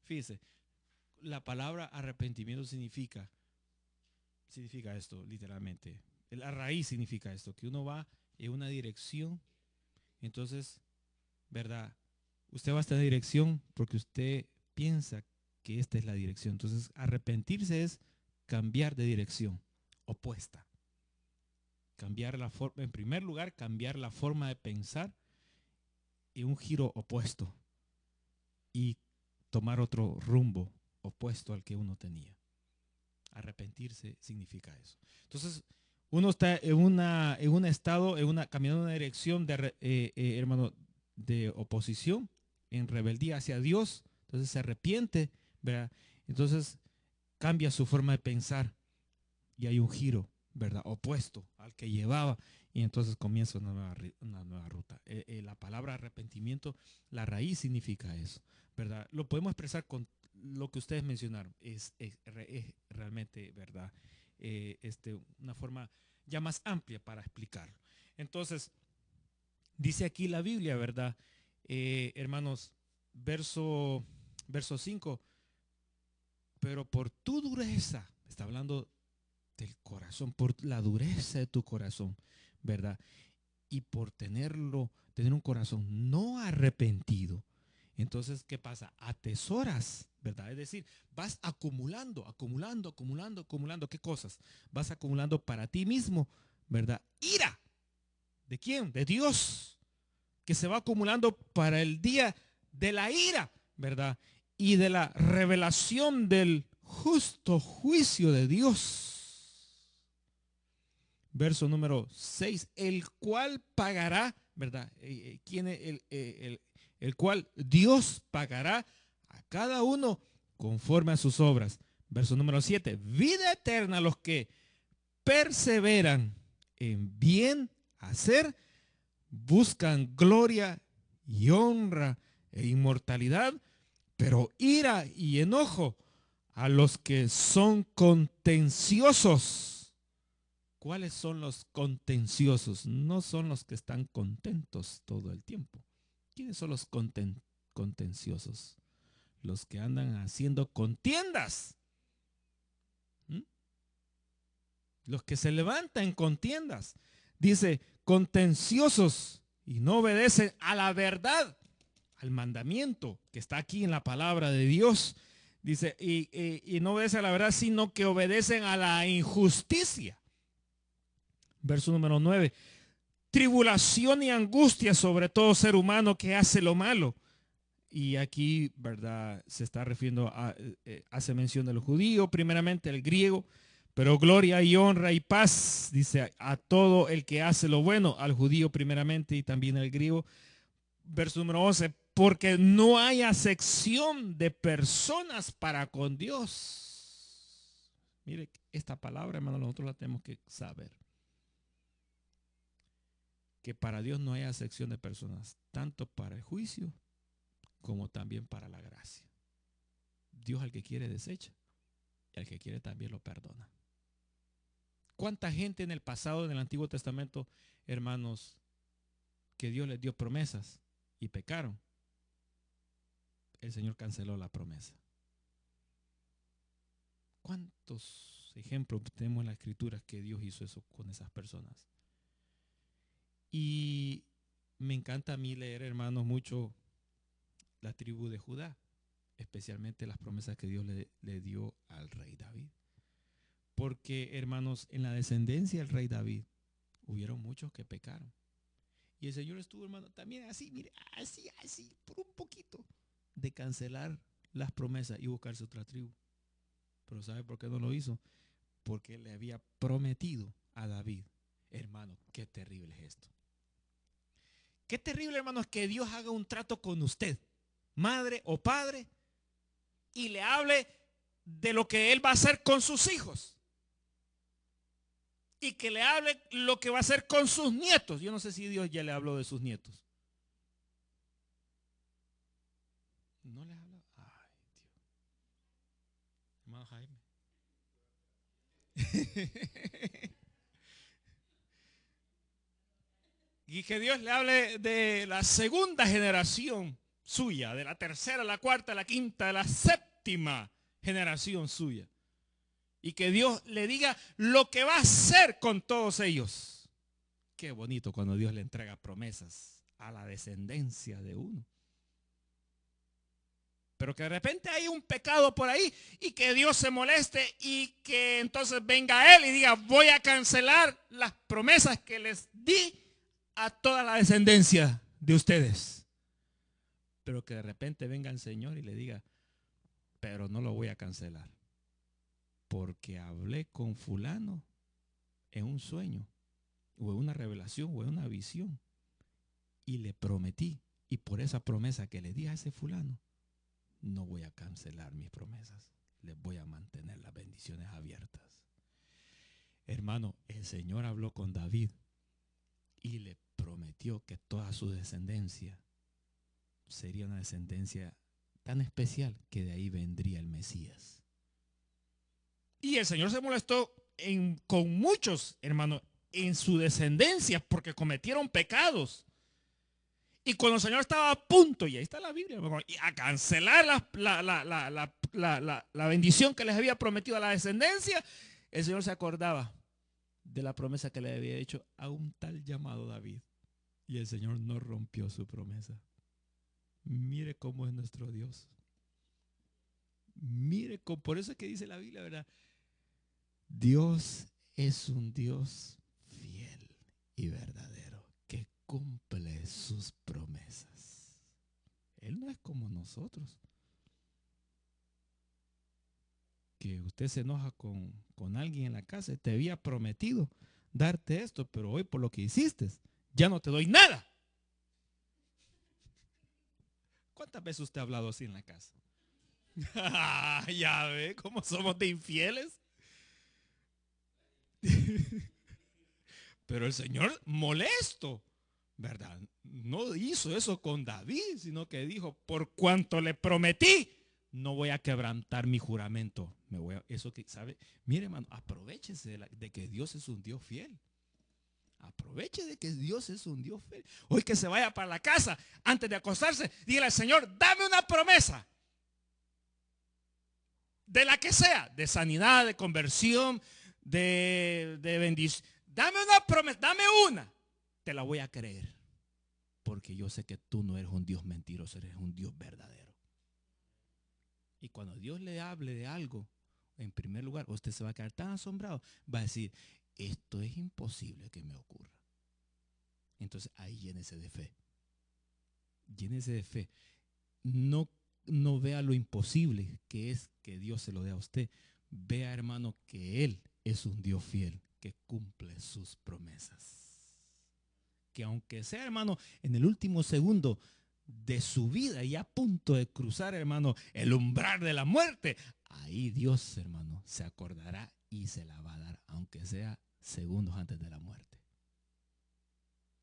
S1: Fíjese, la palabra arrepentimiento significa esto, literalmente. La raíz significa esto, que uno va en una dirección, entonces, ¿verdad? Usted va a esta dirección porque usted piensa que esta es la dirección. Entonces, arrepentirse es cambiar de dirección opuesta. Cambiar la forma, en primer lugar, cambiar la forma de pensar en un giro opuesto y tomar otro rumbo opuesto al que uno tenía. Arrepentirse significa eso. Entonces, uno está en un estado, caminando en una dirección hermano, de oposición, en rebeldía hacia Dios. Entonces se arrepiente, ¿verdad? Entonces cambia su forma de pensar y hay un giro, ¿verdad? Opuesto al que llevaba y entonces comienza una nueva ruta. La palabra arrepentimiento, la raíz significa eso, ¿verdad? Lo podemos expresar con lo que ustedes mencionaron, es realmente, ¿verdad? Una forma ya más amplia para explicarlo. Entonces, dice aquí la Biblia, ¿verdad? Hermanos, verso 5, pero por tu dureza, está hablando del corazón, por la dureza de tu corazón, ¿verdad? Y por tener un corazón no arrepentido. Entonces, ¿qué pasa? Atesoras, ¿verdad? Es decir, vas acumulando, acumulando, acumulando, acumulando. ¿Qué cosas? Vas acumulando para ti mismo, ¿verdad? Ira. ¿De quién? De Dios. que se va acumulando para el día de la ira, ¿verdad? Y de la revelación del justo juicio de Dios. Verso número 6, el cual pagará, ¿verdad? ¿Quién es el cual Dios pagará a cada uno conforme a sus obras? Verso número 7, vida eterna a los que perseveran en bien hacer, buscan gloria y honra e inmortalidad, pero ira y enojo a los que son contenciosos. ¿Cuáles son los contenciosos? No son los que están contentos todo el tiempo. ¿Quiénes son los contenciosos? Los que andan haciendo contiendas. ¿Mm? Los que se levantan en contiendas. Dice, contenciosos y no obedecen a la verdad, al mandamiento que está aquí en la palabra de Dios. Dice, y no obedecen a la verdad, sino que obedecen a la injusticia. Verso número 9. Tribulación y angustia sobre todo ser humano que hace lo malo. Y aquí, ¿verdad? Se está refiriendo hace mención del judío, primeramente el griego, pero gloria y honra y paz, dice, a todo el que hace lo bueno, al judío primeramente y también al griego. Verso número 11, porque no hay acepción de personas para con Dios. Mire, esta palabra, hermano, nosotros la tenemos que saber. Que para Dios no hay acepción de personas, tanto para el juicio como también para la gracia. Dios al que quiere desecha y al que quiere también lo perdona. ¿Cuánta gente en el pasado, en el Antiguo Testamento, hermanos, que Dios les dio promesas y pecaron? El Señor canceló la promesa. ¿Cuántos ejemplos tenemos en la Escritura que Dios hizo eso con esas personas? Y me encanta a mí leer, hermanos, mucho la tribu de Judá, especialmente las promesas que Dios le dio al rey David. Porque, hermanos, en la descendencia del rey David hubieron muchos que pecaron. Y el Señor estuvo, hermano, también así, mire, así, por un poquito, de cancelar las promesas y buscarse otra tribu. Pero ¿sabe por qué no lo hizo? Porque le había prometido a David. Hermano, qué terrible es esto. Qué terrible, hermanos, que Dios haga un trato con usted, madre o padre, y le hable de lo que Él va a hacer con sus hijos. Y que le hable lo que va a hacer con sus nietos. Yo no sé si Dios ya le habló de sus nietos. No le habló. Ay, Dios. Hermano Jaime. Y que Dios le hable de la segunda generación suya, de la tercera, la cuarta, la quinta, la séptima generación suya. Y que Dios le diga lo que va a hacer con todos ellos. Qué bonito cuando Dios le entrega promesas a la descendencia de uno. Pero que de repente hay un pecado por ahí y que Dios se moleste y que entonces venga Él y diga, voy a cancelar las promesas que les di a toda la descendencia de ustedes. Pero que de repente venga el Señor y le diga, pero no lo voy a cancelar. Porque hablé con fulano en un sueño, o en una revelación, o en una visión. Y le prometí, y por esa promesa que le di a ese fulano, no voy a cancelar mis promesas. Les voy a mantener las bendiciones abiertas. Hermano, el Señor habló con David y le prometió que toda su descendencia sería una descendencia tan especial que de ahí vendría el Mesías. Y el Señor se molestó con muchos, hermanos, en su descendencia porque cometieron pecados. Y cuando el Señor estaba a punto, y ahí está la Biblia, a cancelar la bendición que les había prometido a la descendencia, el Señor se acordaba de la promesa que le había hecho a un tal llamado David. Y el Señor no rompió su promesa. Mire cómo es nuestro Dios. Mire, por eso es que dice la Biblia, ¿verdad? Dios es un Dios fiel y verdadero que cumple sus promesas. Él no es como nosotros. Que usted se enoja con alguien en la casa. Te había prometido darte esto, pero hoy por lo que hiciste, ya no te doy nada. ¿Cuántas veces usted ha hablado así en la casa? Ya ve cómo somos de infieles. Pero el Señor molesto, ¿verdad? No hizo eso con David, sino que dijo, por cuanto le prometí, no voy a quebrantar mi juramento. Eso que sabe, mire hermano, aprovechese de que Dios es un Dios fiel. Aproveche de que Dios es un Dios fiel. Hoy que se vaya para la casa, antes de acostarse, dígale al Señor, dame una promesa. De la que sea, de sanidad, de conversión, de bendición. Dame una promesa, dame una. Te la voy a creer. Porque yo sé que tú no eres un Dios mentiroso, eres un Dios verdadero. Y cuando Dios le hable de algo, en primer lugar, usted se va a quedar tan asombrado. Va a decir, esto es imposible que me ocurra. Entonces ahí llénese de fe. Llénese de fe. No vea lo imposible que es que Dios se lo dé a usted. Vea, hermano, que Él es un Dios fiel que cumple sus promesas. Que aunque sea, hermano, en el último segundo de su vida y a punto de cruzar, hermano, el umbral de la muerte, ahí Dios, hermano, se acordará y se la va a dar, aunque sea segundos antes de la muerte.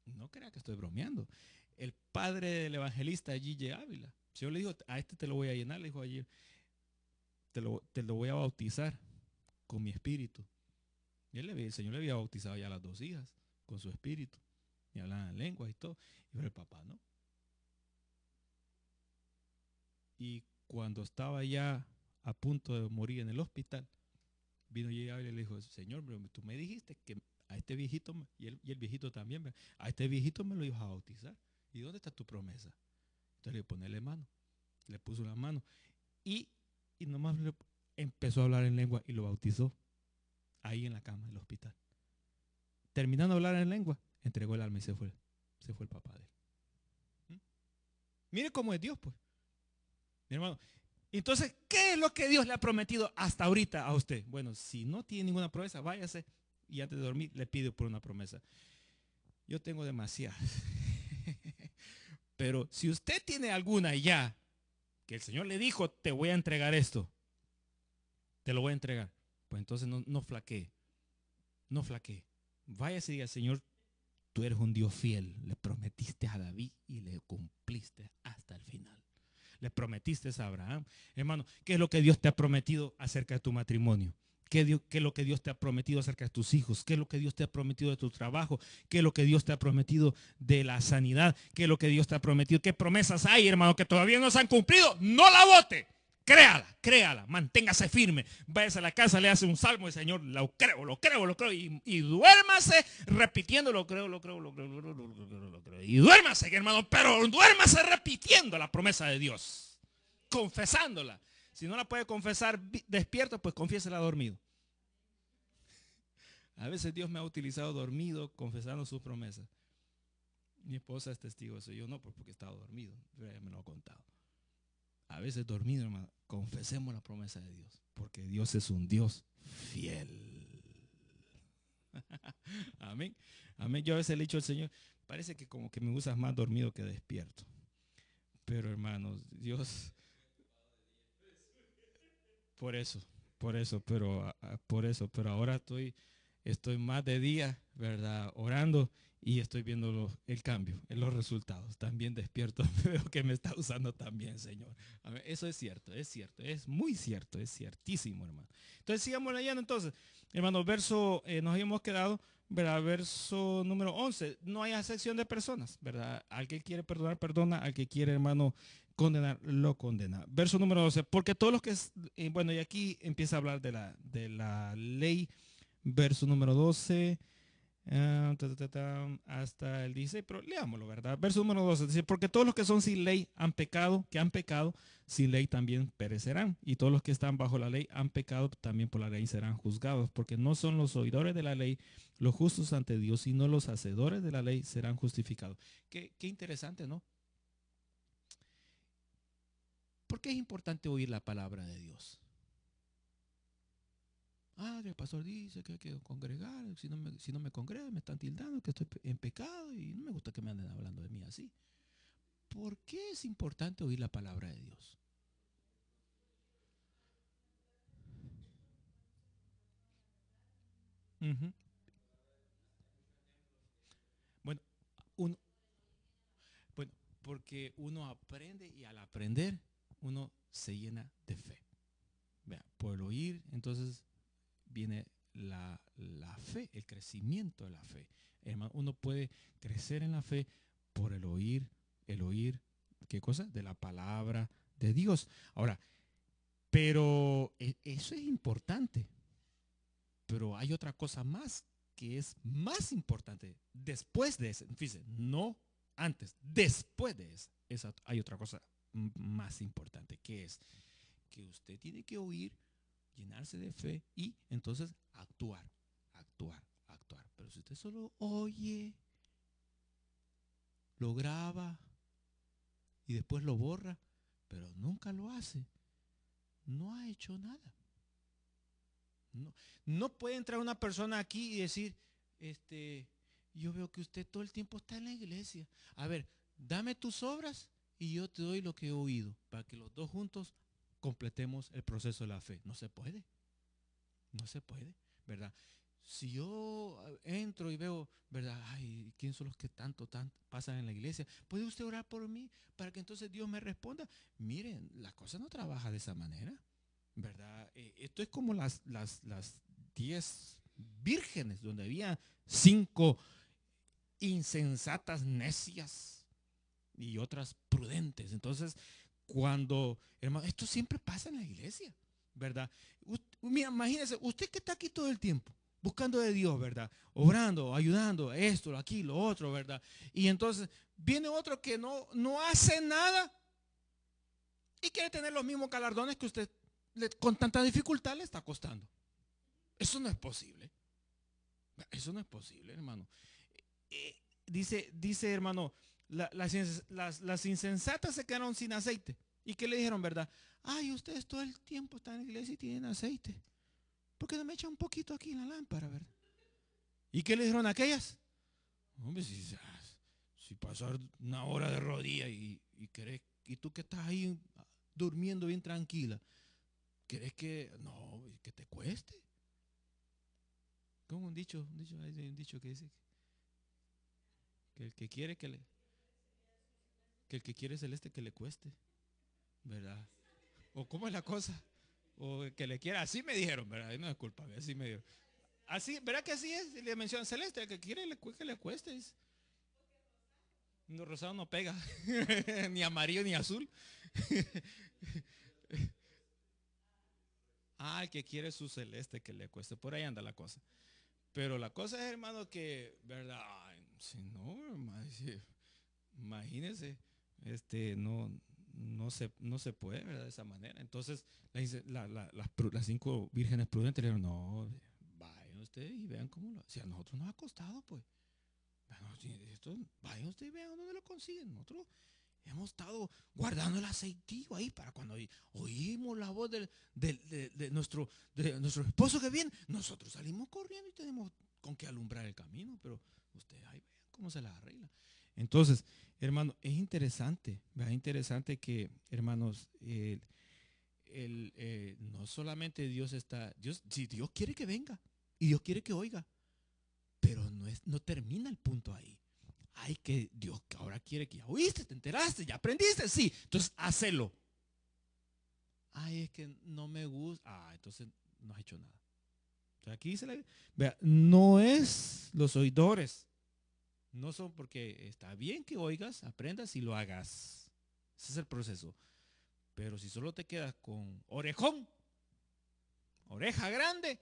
S1: No crea que estoy bromeando. El padre del evangelista G.J. Ávila, el Señor le dijo, a este te lo voy a llenar, le dijo ayer, te lo voy a bautizar con mi espíritu. Y el Señor le había bautizado ya a las dos hijas con su espíritu. Y hablaban lenguas y todo. Y el papá, ¿no? Y cuando estaba ya a punto de morir en el hospital, vino y le dijo, Señor, tú me dijiste que a este viejito, y el viejito también, a este viejito me lo ibas a bautizar. ¿Y dónde está tu promesa? Entonces le pone la mano, le puso la mano y nomás empezó a hablar en lengua y lo bautizó ahí en la cama del hospital. Terminando de hablar en lengua, entregó el alma y se fue el papá de él. Mire cómo es Dios, pues. Mi hermano. Entonces, ¿qué es lo que Dios le ha prometido hasta ahorita a usted? Bueno, si no tiene ninguna promesa, váyase y antes de dormir le pide por una promesa. Yo tengo demasiadas. Pero si usted tiene alguna ya, que el Señor le dijo, te voy a entregar esto, te lo voy a entregar, pues entonces no flaquee. No flaquee. Váyase y diga, Señor, tú eres un Dios fiel. Le prometiste a David y le cumpliste hasta el final. Le prometiste a Abraham. Hermano, ¿qué es lo que Dios te ha prometido acerca de tu matrimonio? ¿Qué es lo que Dios te ha prometido acerca de tus hijos? ¿Qué es lo que Dios te ha prometido de tu trabajo? ¿Qué es lo que Dios te ha prometido de la sanidad? ¿Qué es lo que Dios te ha prometido? ¿Qué promesas hay, hermano, que todavía no se han cumplido? No la bote. Créala, manténgase firme. Váyase a la casa, le hace un salmo, el Señor, lo creo. Y duérmase repitiendo, lo creo. Y duérmase, hermano, pero duérmase repitiendo la promesa de Dios. Confesándola. Si no la puede confesar despierto, pues confiésela dormido. A veces Dios me ha utilizado dormido, confesando sus promesas. Mi esposa es testigo de eso. Yo no, porque estaba dormido. Ella me lo ha contado. A veces dormido, hermano, confesemos la promesa de Dios, porque Dios es un Dios fiel. Amén. Amén. Yo a veces le he dicho al Señor, parece que como que me usas más dormido que despierto. Pero hermanos, Dios, por eso, pero ahora estoy más de día, ¿verdad? Orando. Y estoy viendo el cambio, en los resultados. También despierto, veo que me está usando también, Señor. Eso es cierto, es muy cierto, es ciertísimo, hermano. Entonces sigamos leyendo entonces. Hermano, nos habíamos quedado, ¿verdad? Verso número 11. No hay acepción de personas, ¿verdad? Al que quiere perdonar, perdona. Al que quiere, hermano, condenar, lo condena. Verso número 12. Porque todos los que, bueno, y aquí empieza a hablar de la ley. Verso número 12. Hasta el 16, pero leámoslo, ¿verdad? Verso número 12, dice, porque todos los que son sin ley han pecado, que han pecado, sin ley también perecerán. Y todos los que están bajo la ley han pecado, también por la ley serán juzgados, porque no son los oidores de la ley los justos ante Dios, sino los hacedores de la ley serán justificados. Qué interesante, ¿no? ¿Por qué es importante oír la palabra de Dios? El pastor dice que hay que congregar, si no me congrego me están tildando que estoy en pecado y no me gusta que me anden hablando de mí así. ¿Por qué es importante oír la palabra de Dios? Ujú. Bueno, uno, bueno, porque uno aprende y al aprender uno se llena de fe. Vea, por el oír, entonces viene la fe, el crecimiento de la fe. Hermano, uno puede crecer en la fe por el oír, ¿qué cosa? De la palabra de Dios. Ahora, pero eso es importante. Pero hay otra cosa más que es más importante después de eso. Fíjese, no antes, después de eso. Hay otra cosa más importante que es que usted tiene que oír, llenarse de fe y entonces actuar, actuar, actuar. Pero si usted solo oye, lo graba y después lo borra, pero nunca lo hace, no ha hecho nada. No, no puede entrar una persona aquí y decir, yo veo que usted todo el tiempo está en la iglesia. A ver, dame tus obras y yo te doy lo que he oído para que los dos juntos completemos el proceso de la fe. No se puede, no se puede, ¿verdad? Si yo entro y veo, ¿verdad? Ay, ¿quién son los que tanto pasan en la iglesia? ¿Puede usted orar por mí para que entonces Dios me responda? Miren, la cosa no trabaja de esa manera. ¿Verdad? Esto es como las 10 vírgenes, donde había 5 insensatas necias y otras prudentes. Entonces, cuando, hermano, esto siempre pasa en la iglesia, ¿verdad? Mira, imagínese, usted que está aquí todo el tiempo, buscando de Dios, ¿verdad? Obrando, ayudando, esto, aquí, lo otro, ¿verdad? Y entonces viene otro que no hace nada y quiere tener los mismos galardones que usted con tanta dificultad le está costando. Eso no es posible. Eso no es posible, hermano. Dice hermano, las insensatas se quedaron sin aceite. ¿Y qué le dijeron, verdad? Ay, ustedes todo el tiempo están en la iglesia y tienen aceite. ¿Por qué no me echan un poquito aquí en la lámpara, verdad? ¿Y qué le dijeron a aquellas? Hombre, si pasar una hora de rodilla y tú que estás ahí durmiendo bien tranquila, ¿querés que te cueste? Como hay un dicho que dice que el que quiere que el que quiere celeste que le cueste, ¿verdad? O cómo es la cosa, o que le quiera, así me dijeron, ¿verdad? No es culpa, así me dijeron. Así, ¿verdad que así es? Le mencionan celeste, el que quiere que le cueste. No, rosado no pega, ni amarillo ni azul. El que quiere su celeste que le cueste, por ahí anda la cosa. Pero la cosa es, hermano, que, ¿verdad? Ay, si no, hermano, imagínese, no se puede, ¿verdad? De esa manera. Entonces, las 5 vírgenes prudentes le dijeron, no, vayan ustedes y vean cómo si a nosotros nos ha costado, pues. Vayan ustedes y vean dónde lo consiguen. Nosotros hemos estado guardando el aceitillo ahí para cuando oímos la voz de nuestro esposo que viene, nosotros salimos corriendo y tenemos con qué alumbrar el camino, pero ustedes ahí vean cómo se las arregla. Entonces, hermano, es interesante, ¿verdad? Interesante que, hermanos, no solamente si Dios quiere que venga y Dios quiere que oiga, pero no termina el punto ahí. Hay que, Dios ahora quiere que ya oíste, te enteraste, ya aprendiste, sí, entonces hacelo. Es que no me gusta. Entonces no has hecho nada. Entonces aquí dice vea, no es los oidores. No son porque está bien que oigas, aprendas y lo hagas. Ese es el proceso. Pero si solo te quedas con orejón, oreja grande,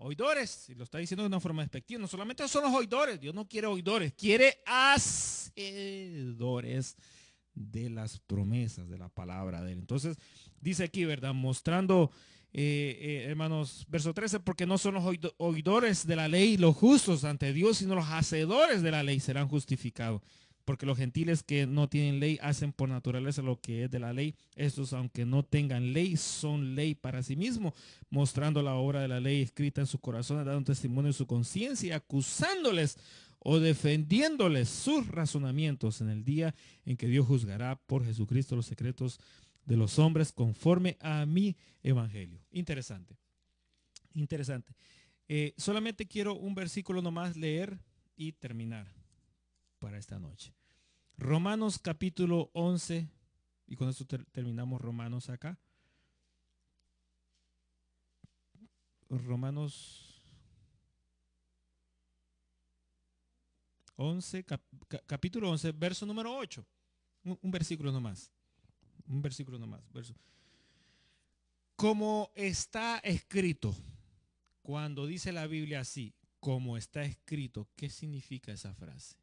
S1: Oidores, y lo está diciendo de una forma despectiva, no solamente son los oidores, Dios no quiere oidores, quiere hacedores de las promesas de la palabra de él. Entonces, dice aquí, ¿verdad? Mostrando, hermanos, verso 13, porque no son los oidores de la ley los justos ante Dios, sino los hacedores de la ley serán justificados. Porque los gentiles que no tienen ley hacen por naturaleza lo que es de la ley. Estos, aunque no tengan ley, son ley para sí mismos, mostrando la obra de la ley escrita en sus corazones, dando testimonio de su conciencia y acusándoles o defendiéndoles sus razonamientos en el día en que Dios juzgará por Jesucristo los secretos de los hombres conforme a mi evangelio. Interesante, interesante. Solamente quiero un versículo nomás leer y terminar para esta noche. Romanos capítulo 11, y con esto terminamos Romanos acá. Romanos 11, capítulo 11, verso número 8. Un versículo nomás. Un versículo nomás. Como está escrito, cuando dice la Biblia así, como está escrito, ¿qué significa esa frase?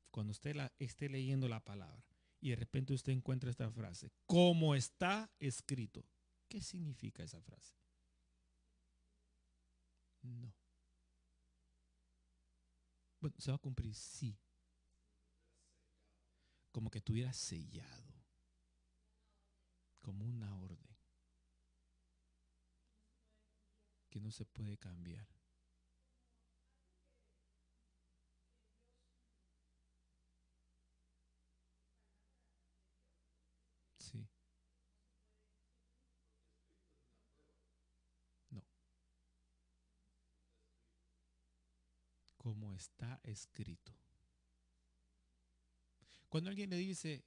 S1: Cuando usted esté leyendo la palabra y de repente usted encuentra esta frase, como está escrito, ¿qué significa esa frase? No. Bueno, se va a cumplir, sí. Como que estuviera sellado, como una orden que no se puede cambiar. Sí. No. Como está escrito. Cuando alguien le dice,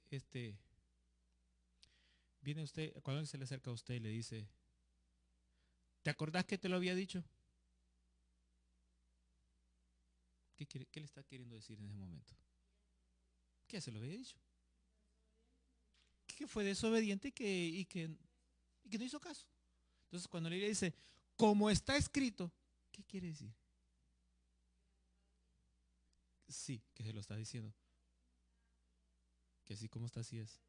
S1: viene usted, cuando alguien se le acerca a usted y le dice, ¿te acordás que te lo había dicho? ¿Qué le está queriendo decir en ese momento? Que ya se lo había dicho. Que fue desobediente y que no hizo caso. Entonces cuando le dice, como está escrito, ¿qué quiere decir? Sí, que se lo está diciendo. Que así como está, así es.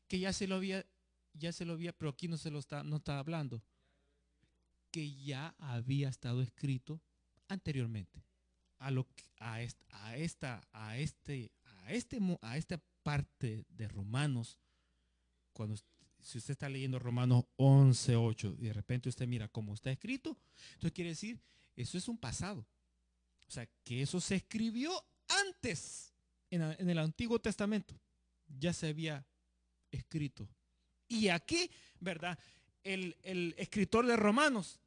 S1: Que ya se lo había, pero aquí no está hablando. Que ya había estado escrito anteriormente. A esta parte de Romanos, cuando si usted está leyendo Romanos 11:8 y de repente usted mira cómo está escrito, entonces quiere decir, eso es un pasado. O sea, que eso se escribió antes, en el Antiguo Testamento. Ya se había escrito. Y aquí, ¿verdad? El escritor de Romanos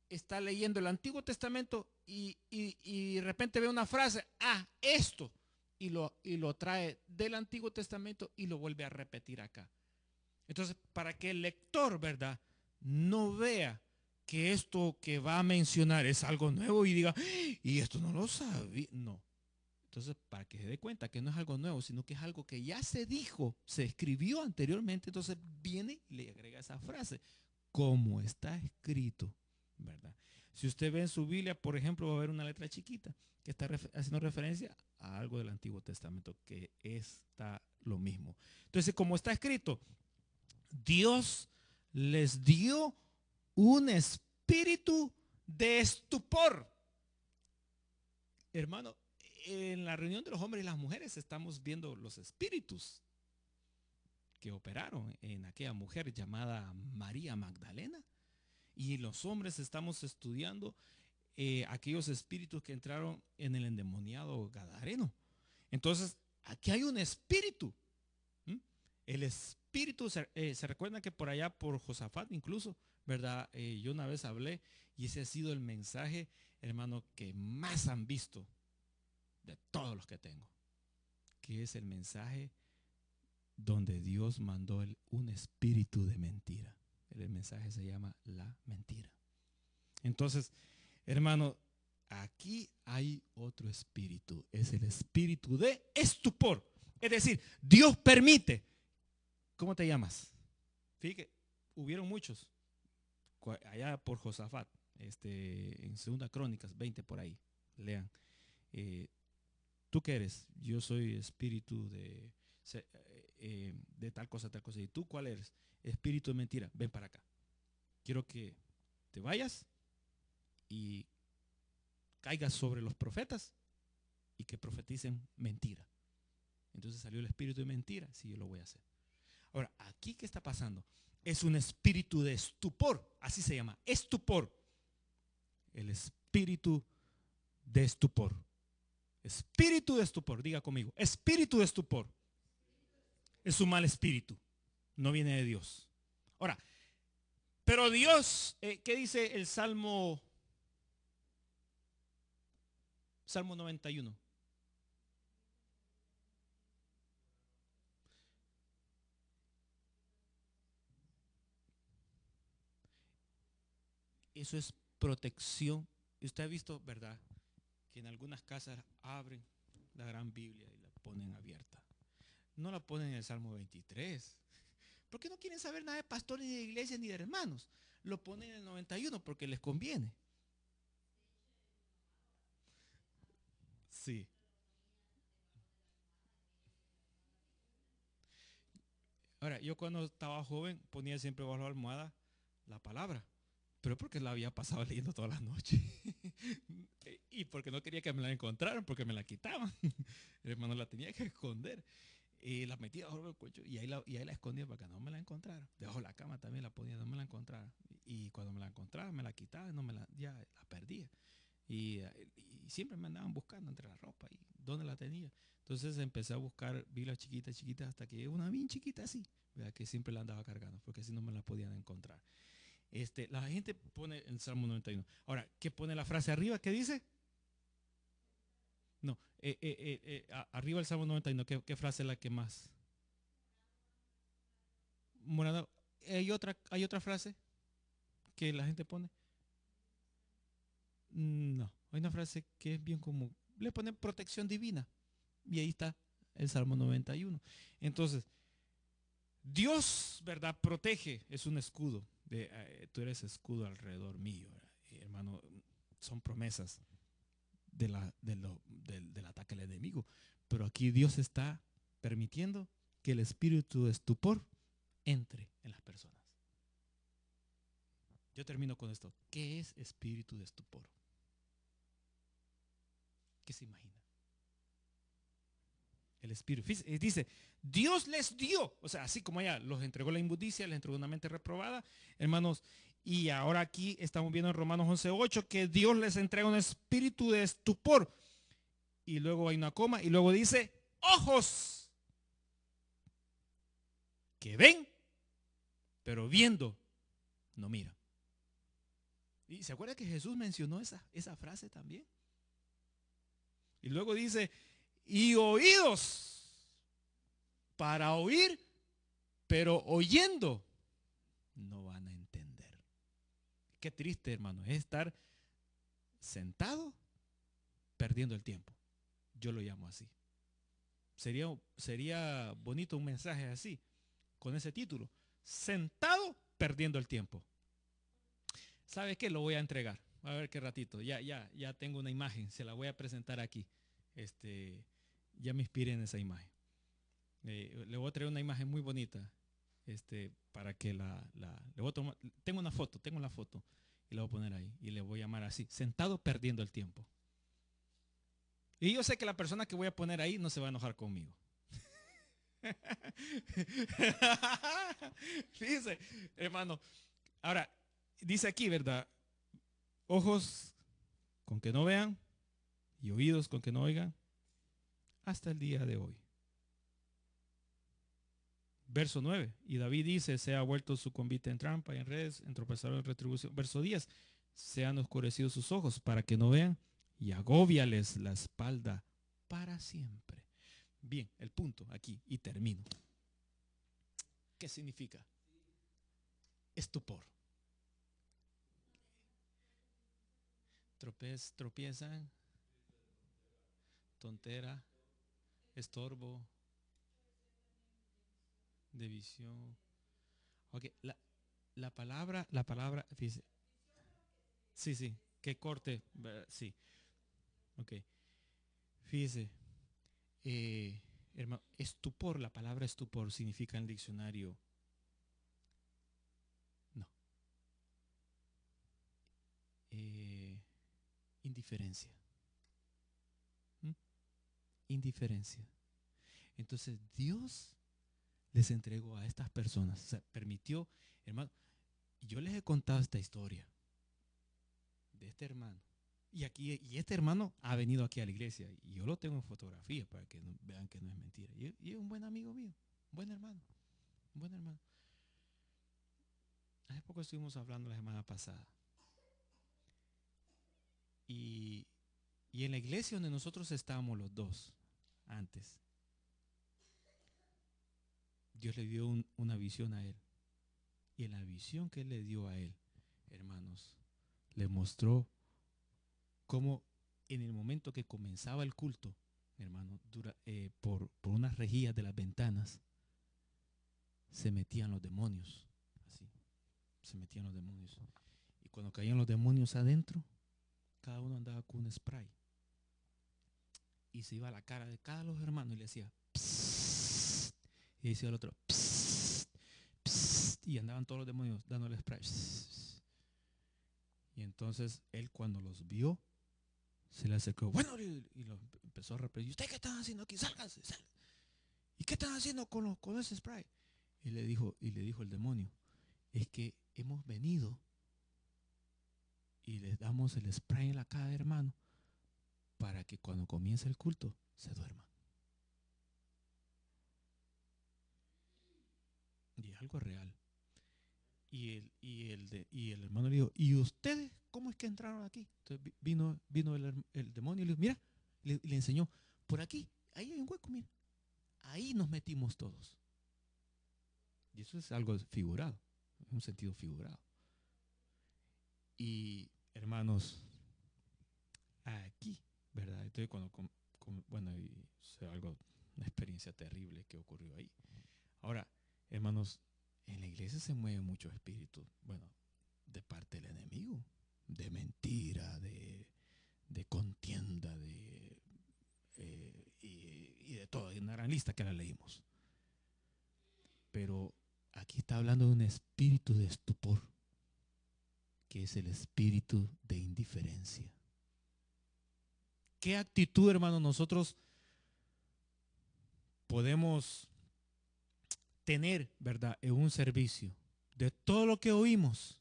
S1: está leyendo el Antiguo Testamento y de repente ve una frase, esto, y lo trae del Antiguo Testamento y lo vuelve a repetir acá. Entonces, para que el lector, ¿verdad?, no vea que esto que va a mencionar es algo nuevo y diga, y esto no lo sabía. No. Entonces, para que se dé cuenta que no es algo nuevo, sino que es algo que ya se dijo, se escribió anteriormente, entonces viene y le agrega esa frase, como está escrito, ¿verdad? Si usted ve en su Biblia, por ejemplo, va a haber una letra chiquita que está haciendo referencia a algo del Antiguo Testamento, que está lo mismo. Entonces, como está escrito, Dios les dio un espíritu de estupor. Hermano, en la reunión de los hombres y las mujeres estamos viendo los espíritus que operaron en aquella mujer llamada María Magdalena. Y los hombres estamos estudiando aquellos espíritus que entraron en el endemoniado Gadareno. Entonces, aquí hay un espíritu. El espíritu, se recuerda que por allá, por Josafat incluso, ¿verdad? Yo una vez hablé y ese ha sido el mensaje, hermano, que más han visto de todos los que tengo. Que es el mensaje donde Dios mandó un espíritu de mentira. El mensaje se llama la mentira. Entonces, hermano, aquí hay otro espíritu. Es el espíritu de estupor. Es decir, Dios permite. ¿Cómo te llamas? Fíjate, hubieron muchos allá por Josafat. En Segunda Crónicas 20 por ahí, lean. Eh, ¿Tú qué eres? Yo soy espíritu de tal cosa, tal cosa. ¿Y tú cuál eres? Espíritu de mentira. Ven para acá. Quiero que te vayas y caigas sobre los profetas y que profeticen mentira. Entonces salió el espíritu de mentira. Sí, yo lo voy a hacer. Ahora, aquí, ¿qué está pasando? Es un espíritu de estupor. Así se llama, estupor. El espíritu de estupor. Espíritu de estupor, diga conmigo. Espíritu de estupor. Es un mal espíritu. No viene de Dios. Ahora, pero Dios, ¿qué dice el Salmo 91? Eso es protección. Y usted ha visto, ¿verdad? Que en algunas casas abren la gran Biblia y la ponen abierta. No la ponen en el Salmo 23. Porque no quieren saber nada de pastores, ni de iglesias, ni de hermanos. Lo ponen en el 91 porque les conviene. Sí. Ahora, yo cuando estaba joven ponía siempre bajo la almohada la palabra. Pero porque la había pasado leyendo toda la noche. Y porque no quería que me la encontraran, porque me la quitaban. El hermano la tenía que esconder. Y la metía bajo el colchón y ahí la escondía para que no me la encontrara. Debajo de la cama también la ponía, no me la encontrara. Y cuando me la encontraba, me la quitaba, no me la, ya la perdía. Y siempre me andaban buscando entre la ropa y dónde la tenía. Entonces empecé a buscar Biblias chiquitas, chiquitas, hasta que una bien chiquita así, ¿verdad? Que siempre la andaba cargando, porque así no me la podían encontrar. La gente pone el Salmo 91. Ahora, ¿qué pone la frase arriba? ¿Qué dice? No, arriba el Salmo 91, ¿qué frase es la que más? Morada. ¿Hay otra frase que la gente pone? No, hay una frase que es bien común. Le ponen protección divina. Y ahí está el Salmo 91. Entonces, Dios, ¿verdad? Protege, es un escudo. Tú eres escudo alrededor mío, hermano. Son promesas del ataque del enemigo. Pero aquí Dios está permitiendo que el espíritu de estupor entre en las personas. Yo termino con esto. ¿Qué es espíritu de estupor? ¿Qué se imagina? El espíritu. Dice, Dios les dio, o sea, así como ella los entregó la inmundicia, les entregó una mente reprobada, hermanos, y ahora aquí estamos viendo en Romanos 11:8 que Dios les entrega un espíritu de estupor. Y luego hay una coma y luego dice, ojos que ven, pero viendo, no miran. ¿Y se acuerda que Jesús mencionó esa frase también? Y luego dice, y oídos para oír, pero oyendo no van a entender. Qué triste, hermano, es estar sentado perdiendo el tiempo. Yo lo llamo así. Sería bonito un mensaje así, con ese título. Sentado perdiendo el tiempo. ¿Sabe qué? Lo voy a entregar. A ver qué ratito. Ya tengo una imagen. Se la voy a presentar aquí. Ya me inspiré en esa imagen. Le voy a traer una imagen muy bonita. Para que le voy a tomar. Tengo la foto y la voy a poner ahí. Y le voy a llamar así. Sentado perdiendo el tiempo. Y yo sé que la persona que voy a poner ahí no se va a enojar conmigo. Fíjese, hermano. Ahora, dice aquí, ¿verdad? Ojos con que no vean y oídos con que no oigan hasta el día de hoy. Verso 9. Y David dice, se ha vuelto su convite en trampa y en redes, en tropezar en retribución. Verso 10. Se han oscurecido sus ojos para que no vean y agóbiales la espalda para siempre. Bien, el punto aquí y termino. ¿Qué significa? Estupor. Tropiezan, tontera, estorbo, de visión. Ok, la palabra, fíjese, Sí, sí, que corte, sí, ok. Fíjese, eh, hermano, estupor, la palabra estupor significa en el diccionario, no, eh, indiferencia. ¿Mm? Indiferencia. Entonces Dios les entregó a estas personas, o sea, permitió, hermano, yo les he contado esta historia de este hermano. Y este hermano ha venido aquí a la iglesia y yo lo tengo en fotografía para que vean que no es mentira. Y es un buen amigo mío, un buen hermano, un buen hermano. Hace poco estuvimos hablando la semana pasada y, y en la iglesia donde nosotros estábamos los dos antes, Dios le dio una visión a él. Y en la visión que él le dio a él, hermanos, le mostró cómo en el momento que comenzaba el culto, hermano, por unas rejillas de las ventanas, se metían los demonios. Así, se metían los demonios. Y cuando caían los demonios adentro, cada uno andaba con un spray. Y se iba a la cara de cada uno de los hermanos y le decía, psst, y decía el otro, psst, psst, y andaban todos los demonios dándole spray. Psst. Y entonces él cuando los vio, se le acercó, bueno, y lo empezó a repetir, ¿usted qué están haciendo aquí? Sálganse, sálganse. ¿Y qué están haciendo con ese spray? Y le dijo el demonio, es que hemos venido y les damos el spray en la cara, hermano, para que cuando comience el culto se duerman. Y es algo real. Y el hermano le dijo, ¿y ustedes cómo es que entraron aquí? Entonces vino el demonio y le dijo, mira, le enseñó, por aquí, ahí hay un hueco, mira. Ahí nos metimos todos. Y eso es algo figurado, en un sentido figurado. Y hermanos, aquí, ¿verdad? Entonces bueno, y algo, una experiencia terrible que ocurrió ahí. Ahora, hermanos, en la iglesia se mueven muchos espíritus, bueno, de parte del enemigo, de mentira, de contienda, y de todo, hay una gran lista que la leímos. Pero aquí está hablando de un espíritu de estupor, que es el espíritu de indiferencia. ¿Qué actitud, hermano, nosotros podemos tener, verdad, en un servicio? De todo lo que oímos,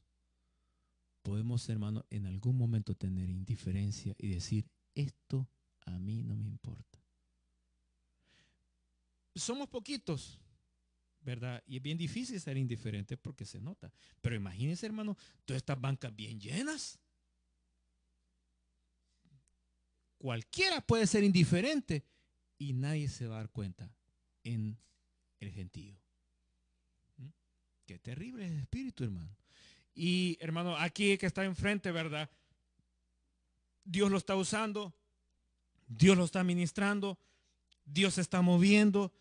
S1: podemos, hermano, en algún momento tener indiferencia y decir, esto a mí no me importa. Somos poquitos, ¿verdad? Y es bien difícil ser indiferente porque se nota. Pero imagínense, hermano, todas estas bancas bien llenas. Cualquiera puede ser indiferente y nadie se va a dar cuenta en el gentío. ¿Mm? Qué terrible es el espíritu, hermano. Y hermano, aquí que está enfrente, ¿verdad? Dios lo está usando, Dios lo está ministrando, Dios se está moviendo,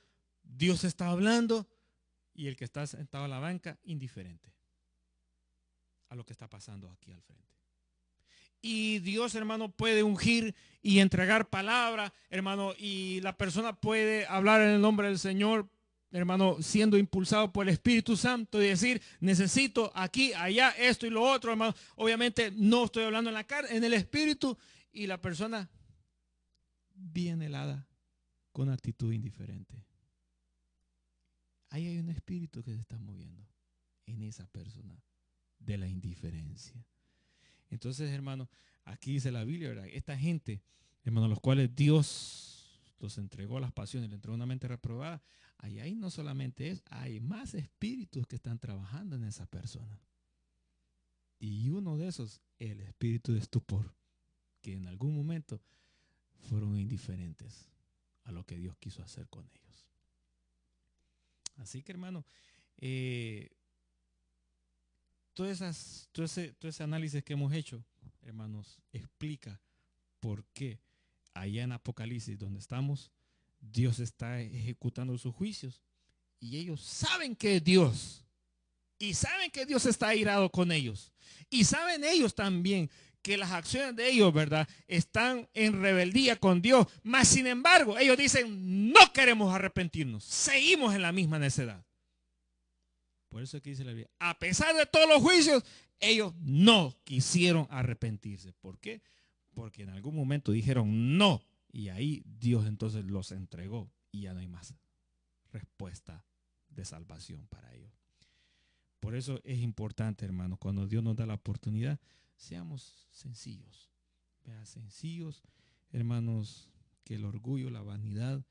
S1: Dios está hablando, y el que está sentado en la banca, indiferente a lo que está pasando aquí al frente. Y Dios, hermano, puede ungir y entregar palabra, hermano, y la persona puede hablar en el nombre del Señor, hermano, siendo impulsado por el Espíritu Santo y decir, necesito aquí, allá, esto y lo otro, hermano. Obviamente no estoy hablando en la carne, en el Espíritu, y la persona bien helada, con actitud indiferente. Ahí hay un espíritu que se está moviendo en esa persona de la indiferencia. Entonces, hermano, aquí dice la Biblia, ¿verdad? Esta gente, hermano, los cuales Dios los entregó a las pasiones, le entregó una mente reprobada, ahí no solamente es, hay más espíritus que están trabajando en esa persona. Y uno de esos, el espíritu de estupor, que en algún momento fueron indiferentes a lo que Dios quiso hacer con ellos. Así que, hermano, todo ese análisis que hemos hecho, hermanos, explica por qué allá en Apocalipsis, donde estamos, Dios está ejecutando sus juicios y ellos saben que es Dios y saben que Dios está airado con ellos Y saben ellos también que las acciones de ellos, ¿verdad?, están en rebeldía con Dios. Mas, sin embargo, ellos dicen, no queremos arrepentirnos. Seguimos en la misma necedad. Por eso es que dice la Biblia, a pesar de todos los juicios, ellos no quisieron arrepentirse. ¿Por qué? Porque en algún momento dijeron no. Y ahí Dios entonces los entregó y ya no hay más respuesta de salvación para ellos. Por eso es importante, hermanos, cuando Dios nos da la oportunidad, seamos sencillos. Vea, sencillos, hermanos, que el orgullo, la vanidad,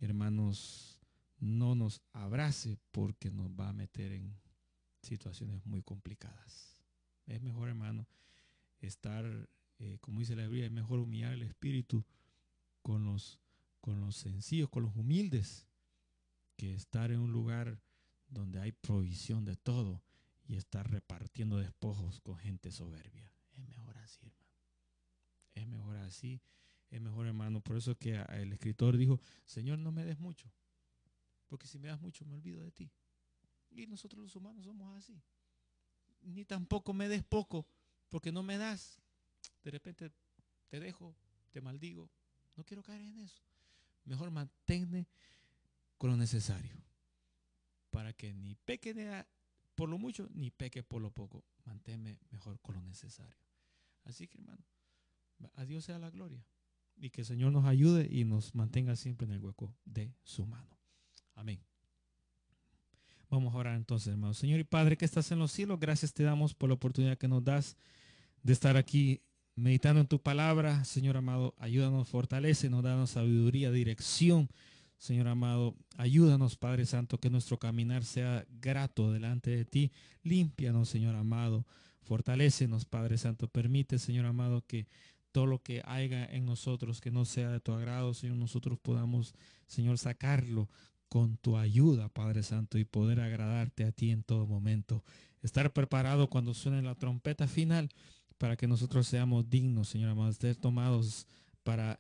S1: hermanos, no nos abrace porque nos va a meter en situaciones muy complicadas. Es mejor, hermano, estar, como dice la Biblia, es mejor humillar el espíritu con los sencillos, con los humildes, que estar en un lugar donde hay provisión de todo y estar repartiendo despojos con gente soberbia. Es mejor así, hermano. Es mejor así. Es mejor, hermano. Por eso que el escritor dijo, Señor, no me des mucho, porque si me das mucho me olvido de ti. Y nosotros los humanos somos así. Ni tampoco me des poco, porque no me das. De repente te dejo, te maldigo. No quiero caer en eso. Mejor manténme con lo necesario, para que ni peque por lo mucho, ni peque por lo poco. Manténme mejor con lo necesario. Así que, hermano, a Dios sea la gloria. Y que el Señor nos ayude y nos mantenga siempre en el hueco de su mano. Amén. Vamos a orar entonces, hermano. Señor y Padre que estás en los cielos, gracias te damos por la oportunidad que nos das de estar aquí meditando en tu palabra. Señor amado, ayúdanos, fortalécenos, danos sabiduría, dirección. Señor amado, ayúdanos, Padre Santo, que nuestro caminar sea grato delante de ti. Límpianos, Señor amado. Fortalécenos, Padre Santo. Permite, Señor amado, que todo lo que haya en nosotros que no sea de tu agrado, Señor, nosotros podamos, Señor, sacarlo con tu ayuda, Padre Santo, y poder agradarte a ti en todo momento. Estar preparado cuando suene la trompeta final para que nosotros seamos dignos, Señor amado, estar tomados para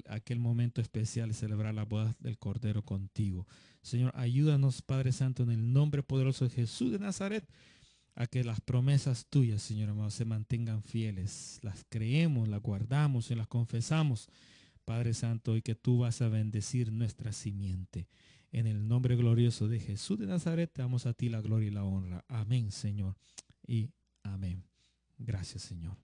S1: aquel momento especial y celebrar la boda del Cordero contigo. Señor, ayúdanos, Padre Santo, en el nombre poderoso de Jesús de Nazaret, a que las promesas tuyas, Señor amado, se mantengan fieles. Las creemos, las guardamos y las confesamos, Padre Santo, y que tú vas a bendecir nuestra simiente. En el nombre glorioso de Jesús de Nazaret, te damos a ti la gloria y la honra. Amén, Señor. Y amén. Gracias, Señor.